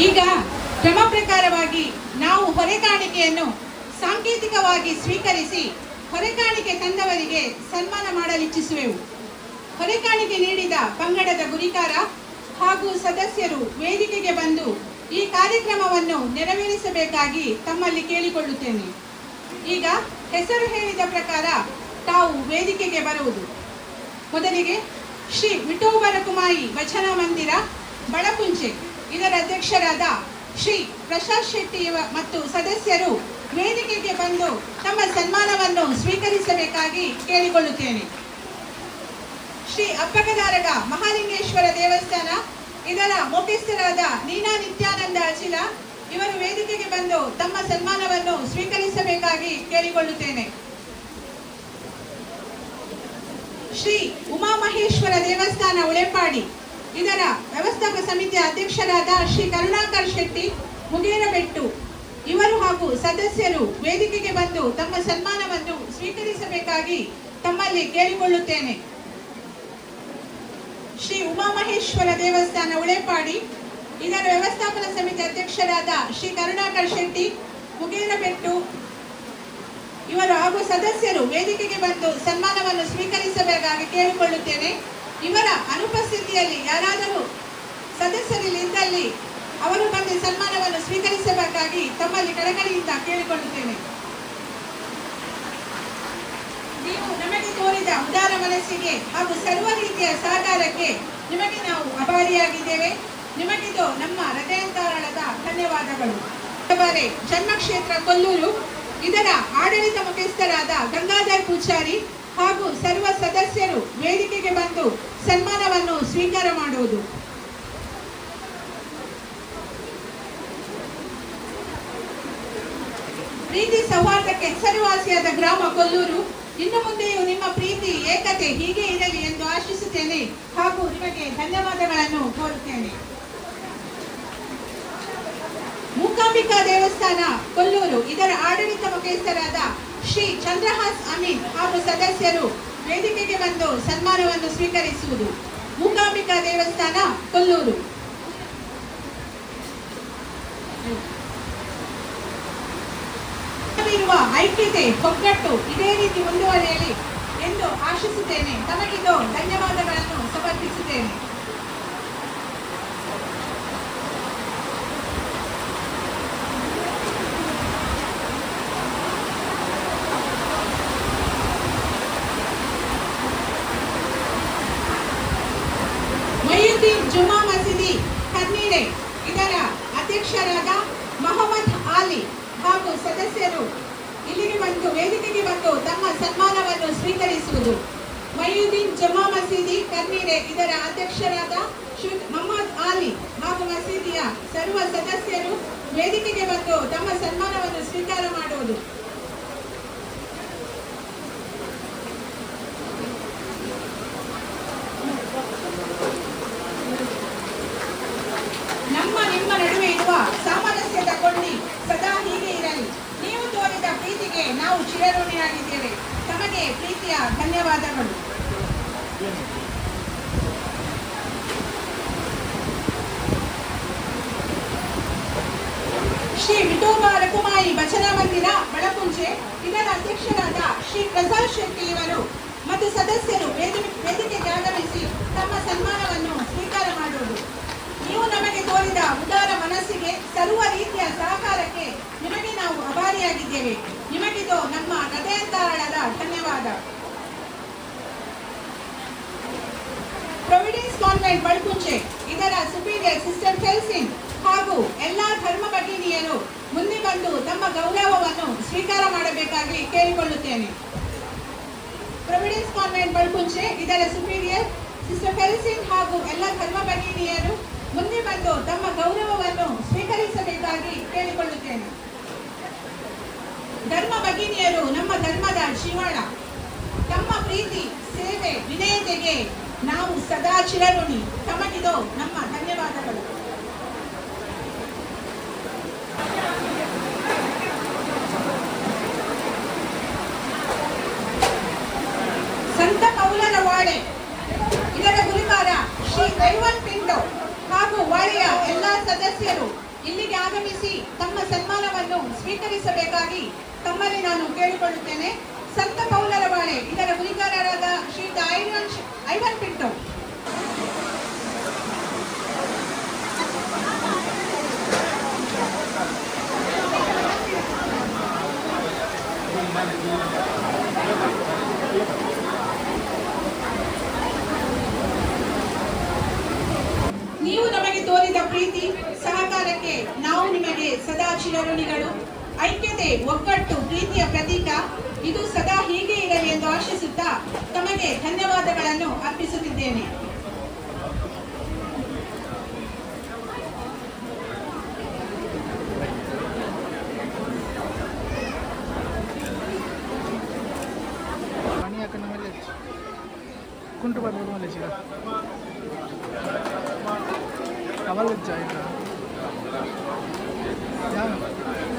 ಈಗ ಕ್ರಮ ಪ್ರಕಾರವಾಗಿ ನಾವು ಹೊರೆಕಾಣಿಕೆಯನ್ನು ಸಾಂಕೇತಿಕವಾಗಿ ಸ್ವೀಕರಿಸಿ ಹೊರೆಕಾಣಿಕೆ ತಂದವರಿಗೆ ಸನ್ಮಾನ ಮಾಡಲಿಚ್ಛಿಸುವೆವು. ಹೊರೆಕಾಣಿಕೆ ನೀಡಿದ ಪಂಗಡದ ಗುರಿಕಾರ ಹಾಗೂ ಸದಸ್ಯರು ವೇದಿಕೆಗೆ ಬಂದು ಈ ಕಾರ್ಯಕ್ರಮವನ್ನು ನೆರವೇರಿಸಬೇಕಾಗಿ ತಮ್ಮಲ್ಲಿ ಕೇಳಿಕೊಳ್ಳುತ್ತೇನೆ. ಈಗ ಹೆಸರು ಹೇಳಿದ ಪ್ರಕಾರ ತಾವು ವೇದಿಕೆಗೆ ಬರುವುದು. ಮೊದಲಿಗೆ ಶ್ರೀ ವಿಠೋಬರ ಕುಮಾಯಿ ವಚನ ಮಂದಿರ ಬಳಕುಂಚೆ ಇದರ ಅಧ್ಯಕ್ಷರಾದ ಶ್ರೀ ಪ್ರಶಾಂತ್ ಶೆಟ್ಟಿ ಮತ್ತು ಸದಸ್ಯರು ವೇದಿಕೆಗೆ ಬಂದು ತಮ್ಮ ಸನ್ಮಾನವನ್ನು ಸ್ವೀಕರಿಸಬೇಕಾಗಿ ಕೇಳಿಕೊಳ್ಳುತ್ತೇನೆ. ಶ್ರೀ ಅಪ್ಪಗದಾರಗ ಮಹಾಲಿಂಗೇಶ್ವರ ದೇವಸ್ಥಾನ ಇದರ ಮುಖ್ಯಸ್ಥರಾದ ನೀನಾ ನಿತ್ಯಾನಂದ ಅಚಿಲ ಇವರು ವೇದಿಕೆಗೆ ಬಂದು ತಮ್ಮ ಸನ್ಮಾನವನ್ನು ಸ್ವೀಕರಿಸಬೇಕಾಗಿ ಕೇಳಿಕೊಳ್ಳುತ್ತೇನೆ. ಶ್ರೀ ಉಮಾಮಹೇಶ್ವರ ದೇವಸ್ಥಾನ ಉಳೆಪಾಡಿ ಇದರ ವ್ಯವಸ್ಥಾಪಕ ಸಮಿತಿಯ ಅಧ್ಯಕ್ಷರಾದ ಶ್ರೀ ಕರುಣಾಕರ್ ಶೆಟ್ಟಿ ಮುಗೇರಬೆಟ್ಟು ಇವರು ಹಾಗೂ ಸದಸ್ಯರು ವೇದಿಕೆಗೆ ಬಂದು ತಮ್ಮ ಸನ್ಮಾನವನ್ನು ಸ್ವೀಕರಿಸಬೇಕಾಗಿ ತಮ್ಮಲ್ಲಿ ಕೇಳಿಕೊಳ್ಳುತ್ತೇನೆ. ಶ್ರೀ ಉಮಾಮಹೇಶ್ವರ ದೇವಸ್ಥಾನ ಉಳೆಪಾಡಿ ಇದರ ವ್ಯವಸ್ಥಾಪನಾ ಸಮಿತಿ ಅಧ್ಯಕ್ಷರಾದ ಶ್ರೀ ಕರುಣಾಕರ್ ಶೆಟ್ಟಿ ಮುಗೇರಬೆಟ್ಟು ಇವರು ಹಾಗೂ ಸದಸ್ಯರು ವೇದಿಕೆಗೆ ಬಂದು ಸನ್ಮಾನವನ್ನು ಸ್ವೀಕರಿಸಬೇಕಾಗಿ ಕೇಳಿಕೊಳ್ಳುತ್ತೇನೆ. ಇವರ ಅನುಪಸ್ಥಿತಿಯಲ್ಲಿ ಯಾರಾದರೂ ಸದಸ್ಯರಿದ್ದಲ್ಲಿ ಅವರು ಬಂದು ಸನ್ಮಾನವನ್ನು ಸ್ವೀಕರಿಸಬೇಕಾಗಿ ತಮ್ಮಲ್ಲಿ ಕಳಕಳಿಯಿಂದ ಕೇಳಿಕೊಳ್ಳುತ್ತೇನೆ. ನೀವು ನಮಗೆ ತೋರಿದ ಉದಾರ ಮನಸ್ಸಿಗೆ ಹಾಗೂ ಸರ್ವ ರೀತಿಯ ಸಹಕಾರಕ್ಕೆ ನಿಮಗೆ ನಾವು ಆಭಾರಿಯಾಗಿದ್ದೇವೆ. ನಿಮಗಿದು ನಮ್ಮ ಹೃದಯಾಂತರಾಳದ ಧನ್ಯವಾದಗಳು. ಜನ್ಮಕ್ಷೇತ್ರ ಕೊಲ್ಲೂರು ಇದರ ಆಡಳಿತ ಮುಖ್ಯಸ್ಥರಾದ ಗಂಗಾಧರ್ ಪೂಜಾರಿ ಹಾಗೂ ಸರ್ವ ಸದಸ್ಯರು ವೇದಿಕೆಗೆ ಬಂದು ಸನ್ಮಾನವನ್ನು ಸ್ವೀಕಾರ ಮಾಡುವುದು. ಪ್ರೀತಿ ಸೌಹಾರ್ದಕ್ಕೆ ಹೆಸರುವಾಸಿಯಾದ ಗ್ರಾಮ ಕೊಲ್ಲೂರು ಇನ್ನು ಮುಂದೆಯೂ ನಿಮ್ಮ ಪ್ರೀತಿ, ಏಕತೆ ಐಕ್ಯತೆ ಹೀಗೆ ಇರಲಿ ಎಂದು ಆಶಿಸುತ್ತೇನೆ ಹಾಗೂ ನಿಮಗೆ ಧನ್ಯವಾದಗಳನ್ನು ಕೋರುತ್ತೇನೆ. ಮೂಕಾಂಬಿಕಾ ದೇವಸ್ಥಾನ ಕೊಲ್ಲೂರು ಇದರ ಆಡಳಿತ ಮುಖ್ಯಸ್ಥರಾದ ಶ್ರೀ ಚಂದ್ರಹಾಸ್ ಅಮೀನ್ ಹಾಗೂ ಸದಸ್ಯರು ವೇದಿಕೆಗೆ ಬಂದು ಸನ್ಮಾನವನ್ನು ಸ್ವೀಕರಿಸುವುದು. ಮೂಕಾಂಬಿಕಾ ದೇವಸ್ಥಾನ ಕೊಲ್ಲೂರು. ಇರುವ ಐಕ್ಯತೆ ಒಗ್ಗಟ್ಟು ಇದೇ ರೀತಿ ಮುಂದುವರಿಯಲಿ ಎಂದು ಆಶಿಸುತ್ತೇನೆ. ತಮಗಿದು ಧನ್ಯವಾದಗಳನ್ನು ಸಮರ್ಪಿಸುತ್ತೇನೆ. ಮೊಯ್ಯುದ್ದೀನ್ ಜುಮಾ ಮಸೀದಿ ಕನ್ನೀರೆ ಇದರ ಅಧ್ಯಕ್ಷರಾದ ಮೊಹಮ್ಮದ್ ಆಲಿ ಹಾಗೂ ಸದಸ್ಯರು ಇಲ್ಲಿಗೆ ಬಂದು ವೇದಿಕೆಗೆ ಬಂದು ತಮ್ಮ ಸನ್ಮಾನವನ್ನು ಸ್ವೀಕರಿಸುವುದು. ಮೊಯ್ಯುದ್ದೀನ್ ಜುಮಾ ಮಸೀದಿ ಕನ್ನೀರೆ ಇದರ ಅಧ್ಯಕ್ಷರಾದ ಶ್ರೀ ಮೊಹಮ್ಮದ್ ಆಲಿ ಹಾಗೂ ಮಸೀದಿಯ ಸರ್ವ ಸದಸ್ಯರು ವೇದಿಕೆಗೆ ಬಂದು ತಮ್ಮ ಸನ್ಮಾನವನ್ನು ಸ್ವೀಕಾರ ಮಾಡುವುದು. ನಿಮ್ಮ ನಡುವೆ ಇರುವ ಸಾಮರಸ್ಯದ ಕೊಂಡಿ ಸದಾ ಹೀಗೆ ಇರಲಿ. ನೀವು ತೋರಿದ ಪ್ರೀತಿಗೆ ನಾವು ಚಿರಋಣಿಯಾಗಿದ್ದೇವೆ. ತಮಗೆ ಪ್ರೀತಿಯ ಧನ್ಯವಾದಗಳು. ಶ್ರೀ ವಿಠೋಬಾ ರಕುಮಾಯಿ ಭಜನಾ ಮಂದಿರ ಬಳಪುಂಜೆ ಇದರ ಅಧ್ಯಕ್ಷರಾದ ಶ್ರೀ ಪ್ರಸಾದ್ ಶೆಟ್ಟಿ ಇವರು ಮತ್ತು ಸದಸ್ಯರು ವೇದಿಕೆಗೆ ಆಗಮಿಸಿ ತಮ್ಮ ಸನ್ಮಾನವನ್ನು ಸ್ವೀಕಾರ ಮಾಡುವುದು. ನೀವು ನಮಗೆ ತೋರಿದ ಉದಾರ ಮನಸ್ಸಿಗೆ ಸರ್ವ ರೀತಿಯ ಸಹಕಾರಕ್ಕೆ ನಿಮಗೆ ನಾವು ಆಭಾರಿಯಾಗಿದ್ದೇವೆ. ನಿಮಗಿದು ನಮ್ಮ ಹೃದಯಾಂತರಾಳದ ಧನ್ಯವಾದ. ಪ್ರೊವಿಡೆನ್ಸ್ ಕಾನ್ವೆಂಟ್ ಬಳ್ಕುಂಚೆ ಇದರ ಸುಪೀರಿಯರ್ ಸಿಸ್ಟರ್ ಫೆಲ್ಸಿನ್ ಹಾಗೂ ಎಲ್ಲಾ ಧರ್ಮ ಭಗಿನಿಯರು ಮುಂದೆ ಬಂದು ತಮ್ಮ ಗೌರವವನ್ನು ಸ್ವೀಕಾರ ಮಾಡಬೇಕಾಗಿ ಕೇಳಿಕೊಳ್ಳುತ್ತೇನೆ. ಪ್ರೊವಿಡೆನ್ಸ್ ಕಾನ್ವೆಂಟ್ ಬಳ್ಕುಂಚೆ ಇದರ ಸುಪೀರಿಯರ್ ಸಿಸ್ಟರ್ ಫೆಲ್ಸಿನ್ ಹಾಗೂ ಎಲ್ಲ ಧರ್ಮ ಭಗಿನಿಯರು ಮುಂದೆ ಬಂದು ತಮ್ಮ ಗೌರವವನ್ನು ಸ್ವೀಕರಿಸಬೇಕಾಗಿ ಕೇಳಿಕೊಳ್ಳುತ್ತೇನೆ. ಧರ್ಮ ಭಗಿನಿಯರು ನಮ್ಮ ಧರ್ಮದ ಜೀವಾಳ. ತಮ್ಮ ಪ್ರೀತಿ, ಸೇವೆ, ವಿನಯತೆಗೆ ನಾವು ಸದಾ ಚಿರಋಣಿ. ತಮಗಿದು ನಮ್ಮ ಧನ್ಯವಾದಗಳು. ಸಂತ ಪೌಲನ ವಾಡೆ ಇದರ ಗುರುಕಾರ ಶ್ರೀ ಐವನ್ ಪಿಂಟೋ ಹಾಗೂ ವಾಳೆಯ ಎಲ್ಲಾ ಸದಸ್ಯರು ಇಲ್ಲಿಗೆ ಆಗಮಿಸಿ ತಮ್ಮ ಸನ್ಮಾನವನ್ನು ಸ್ವೀಕರಿಸಬೇಕಾಗಿ ತಮ್ಮಲ್ಲಿ ನಾನು ಕೇಳಿಕೊಳ್ಳುತ್ತೇನೆ. ಸಂತ ಪೌಲರ ವಾಳೆ ಇದರ ಗುರಿಕಾರರಾದ ಶ್ರೀ ಐವನ್ ಪಿಂಟೋ. ನೀವು ನಮಗೆ ತೋರಿದ ಪ್ರೀತಿ ಸಹಕಾರಕ್ಕೆ ನಾವು ನಿಮಗೆ ಸದಾ ಚಿರಋಣಿಗಳು. ಐಕ್ಯತೆ, ಒಗ್ಗಟ್ಟು, ಪ್ರೀತಿಯ ಪ್ರತೀಕ ಇದು ಸದಾ ಹೀಗೆ ಇರಲಿ ಎಂದು ಆಶಿಸುತ್ತಾ ತಮಗೆ ಧನ್ಯವಾದಗಳನ್ನು ಅರ್ಪಿಸುತ್ತಿದ್ದೇನೆ.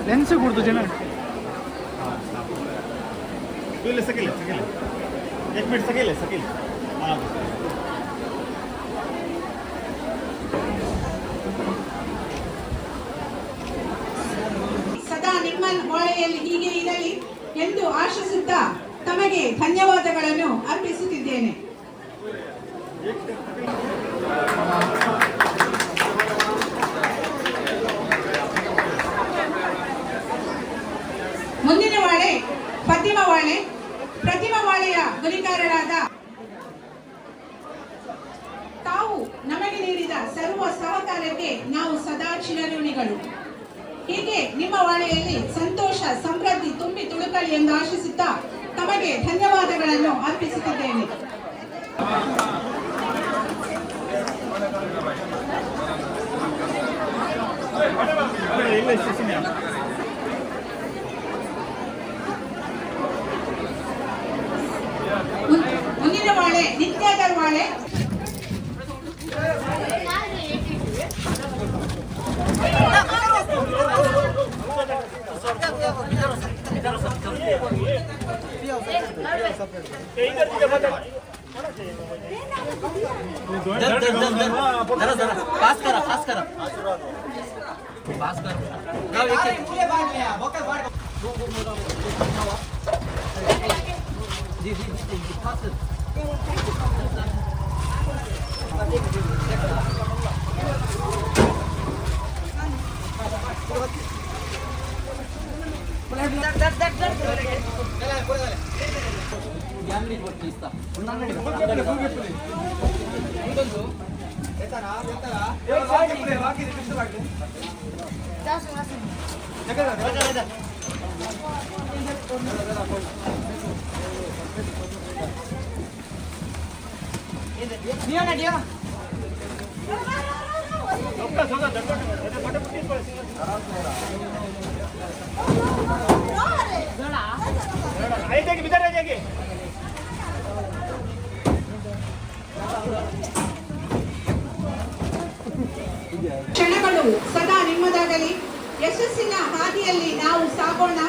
ಲೆನ್ಸ್ ಕೊಡ್ತು ಜನ ಸದಾ ನಿಮ್ಮ ಹೊಳೆಯಲ್ಲಿ ಹೀಗೆ ಇರಲಿ ಎಂದು ಆಶಿಸುತ್ತಾ ತಮಗೆ ಧನ್ಯವಾದಗಳನ್ನು ಅರ್ಪಿಸುತ್ತಿದ್ದೇನೆ. ಮುಂದಿನ ವಾಳೆ ಫಾತಿಮಾ ವಾಳೆ. ಪ್ರತಿಮಾ ವಾಳೆಯ ಗುರಿಕಾರರಾದ ತಾವು ನಮಗೆ ನೀಡಿದ ಸರ್ವ ಸಹಕಾರಕ್ಕೆ ನಾವು ಸದಾ ಚಿರಋಣಿಗಳು. ಹೀಗೆ ನಿಮ್ಮ ವಾಳೆಯಲ್ಲಿ ಸಂತೋಷ, ಸಮೃದ್ಧಿ ತುಂಬಿ ತುಳುಕಲಿ ಎಂದು ಆಶಿಸುತ್ತಾ ತಮಗೆ ಧನ್ಯವಾದಗಳನ್ನು ಅರ್ಪಿಸುತ್ತಿದ್ದೇನೆ. ಮುಂದಿನ ನಿತ್ಯ ದರ್ವಾಳೆ, ಕ್ಷಣಗಳು ಸದಾ ನಿಮ್ಮದಾಗಲಿ. ಯಶಸ್ಸಿನ ಹಾದಿಯಲ್ಲಿ ನಾವು ಸಾಗೋಣ.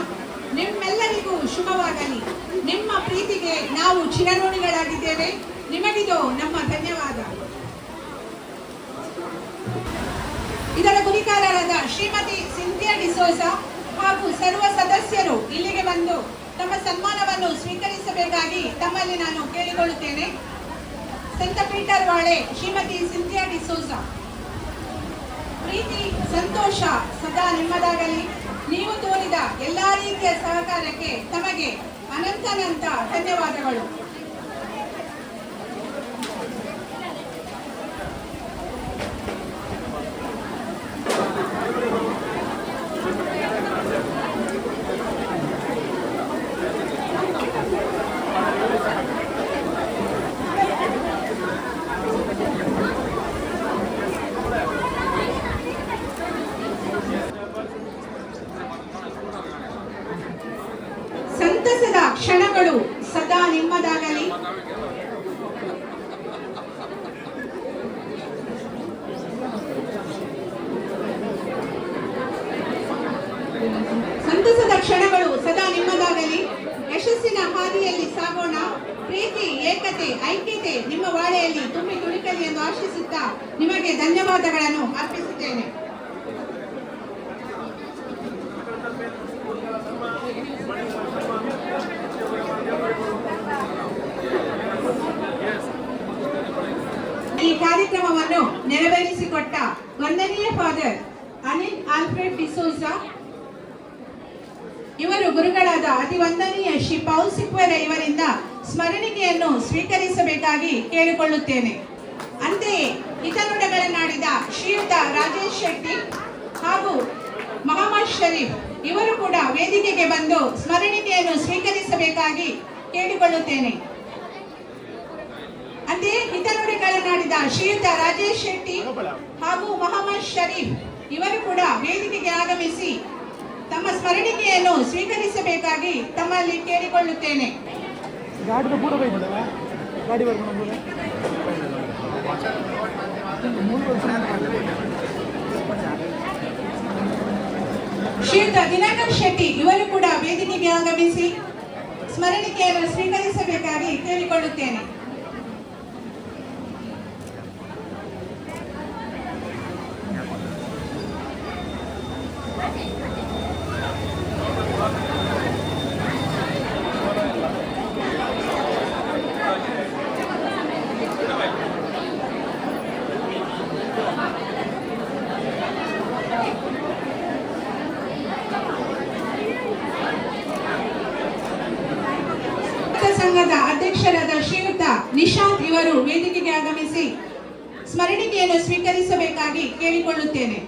ನಿಮ್ಮೆಲ್ಲರಿಗೂ ಶುಭವಾಗಲಿ. ನಿಮ್ಮ ಪ್ರೀತಿಗೆ ನಾವು ಚಿರಋಣಿಗಳಾಗಿದ್ದೇವೆ. ನಿಮಗಿದು ನಮ್ಮ ಧನ್ಯವಾದ. ಇದರ ಗುರಿಕಾರರಾದ ಶ್ರೀಮತಿ ಸಿಂಥಿಯಾ ಡಿಸೋಜ ಹಾಗೂ ಸರ್ವ ಸದಸ್ಯರು ಇಲ್ಲಿಗೆ ಬಂದು ತಮ್ಮ ಸನ್ಮಾನವನ್ನು ಸ್ವೀಕರಿಸಬೇಕಾಗಿ ತಮ್ಮಲ್ಲಿ ನಾನು ಕೇಳಿಕೊಳ್ಳುತ್ತೇನೆ. ಸಂತ ಪೀಟರ್ ವಾಳೆ ಶ್ರೀಮತಿ ಸಿಂಥಿಯಾ ಡಿಸೋಜ. ಪ್ರೀತಿ, ಸಂತೋಷ ಸದಾ ನಿಮ್ಮದಾಗಲಿ. ನೀವು ತೋರಿದ ಎಲ್ಲಾ ರೀತಿಯ ಸಹಕಾರಕ್ಕೆ ತಮಗೆ ಅನಂತ ಧನ್ಯವಾದಗಳು. ಸಂತಸದ ಕ್ಷಣಗಳು ಸದಾ ನಿಮ್ಮದಾಗಲಿ. ಸಂತಸದ ಕ್ಷಣಗಳು ಸದಾ ನಿಮ್ಮದಾಗಲಿ. ಯಶಸ್ಸಿನ ಹಾದಿಯಲ್ಲಿ ಸಾಗೋಣ. ಪ್ರೀತಿ, ಏಕತೆ, ಐಕ್ಯತೆ ನಿಮ್ಮ ವಾಳೆಯಲ್ಲಿ ತುಂಬಿ ತುಳುಕಲಿ ಎಂದು ಆಶಿಸುತ್ತಾ ನಿಮಗೆ ಧನ್ಯವಾದಗಳನ್ನು ಅರ್ಪಿಸುತ್ತೇನೆ. ಈ ಕಾರ್ಯಕ್ರಮವನ್ನು ನೆರವೇರಿಸಿಕೊಟ್ಟ ವಂದನೀಯ ಫಾದರ್ ಅನಿಲ್ ಆಲ್ಫ್ರೆಡ್ ಡಿಸೋಜ ಇವರು ಗುರುಗಳಾದ ಅತಿ ವಂದನೀಯ ಶ್ರೀ ಪೌಲ್ ಸಿಕ್ವೆರ ಇವರಿಂದ ಸ್ಮರಣಿಕೆಯನ್ನು ಸ್ವೀಕರಿಸಬೇಕಾಗಿ ಕೇಳಿಕೊಳ್ಳುತ್ತೇನೆ. ಅಂತೆಯೇ ಹಿತನುಡಿಗಳನ್ನಾಡಿದ ಶ್ರೀಯುತ ರಾಜೇಶ್ ಶೆಟ್ಟಿ ಹಾಗೂ ಮೊಹಮ್ಮದ್ ಶರೀಫ್ ಇವರು ಕೂಡ ವೇದಿಕೆಗೆ ಬಂದು ಸ್ಮರಣಿಕೆಯನ್ನು ಸ್ವೀಕರಿಸಬೇಕಾಗಿ ಕೇಳಿಕೊಳ್ಳುತ್ತೇನೆ. ಅಂತೆಯೇ ಹಿತನುಡಿಗಳನ್ನಾಡಿದ ಶ್ರೀಯುತ ರಾಜೇಶ್ ಶೆಟ್ಟಿ ಹಾಗೂ ಮೊಹಮ್ಮದ್ ಶರೀಫ್ ಇವರು ಕೂಡ ವೇದಿಕೆಗೆ ಆಗಮಿಸಿ ತಮ್ಮ ಸ್ಮರಣಿಕೆಯನ್ನು ಸ್ವೀಕರಿಸಬೇಕಾಗಿ ತಮ್ಮಲ್ಲಿ ಕೇಳಿಕೊಳ್ಳುತ್ತೇನೆ. ಶ್ರೀಯುತ ದಿನಕರ್ ಶೆಟ್ಟಿ ಇವರು ಕೂಡ ವೇದಿಕೆಗೆ ಆಗಮಿಸಿ ಸ್ಮರಣಿಕೆಯನ್ನು ಸ್ವೀಕರಿಸಬೇಕಾಗಿ ಕೇಳಿಕೊಳ್ಳುತ್ತೇನೆ. ಸಂಘದ ಅಧ್ಯಕ್ಷರಾದ ಶ್ರೀಯುತ ನಿಶಾಂತ್ ಇವರು ವೇದಿಕೆಗೆ ಆಗಮಿಸಿ ಸ್ಮರಣಿಕೆಯನ್ನು ಸ್ವೀಕರಿಸಬೇಕಾಗಿ ಕೇಳಿಕೊಳ್ಳುತ್ತೇನೆ.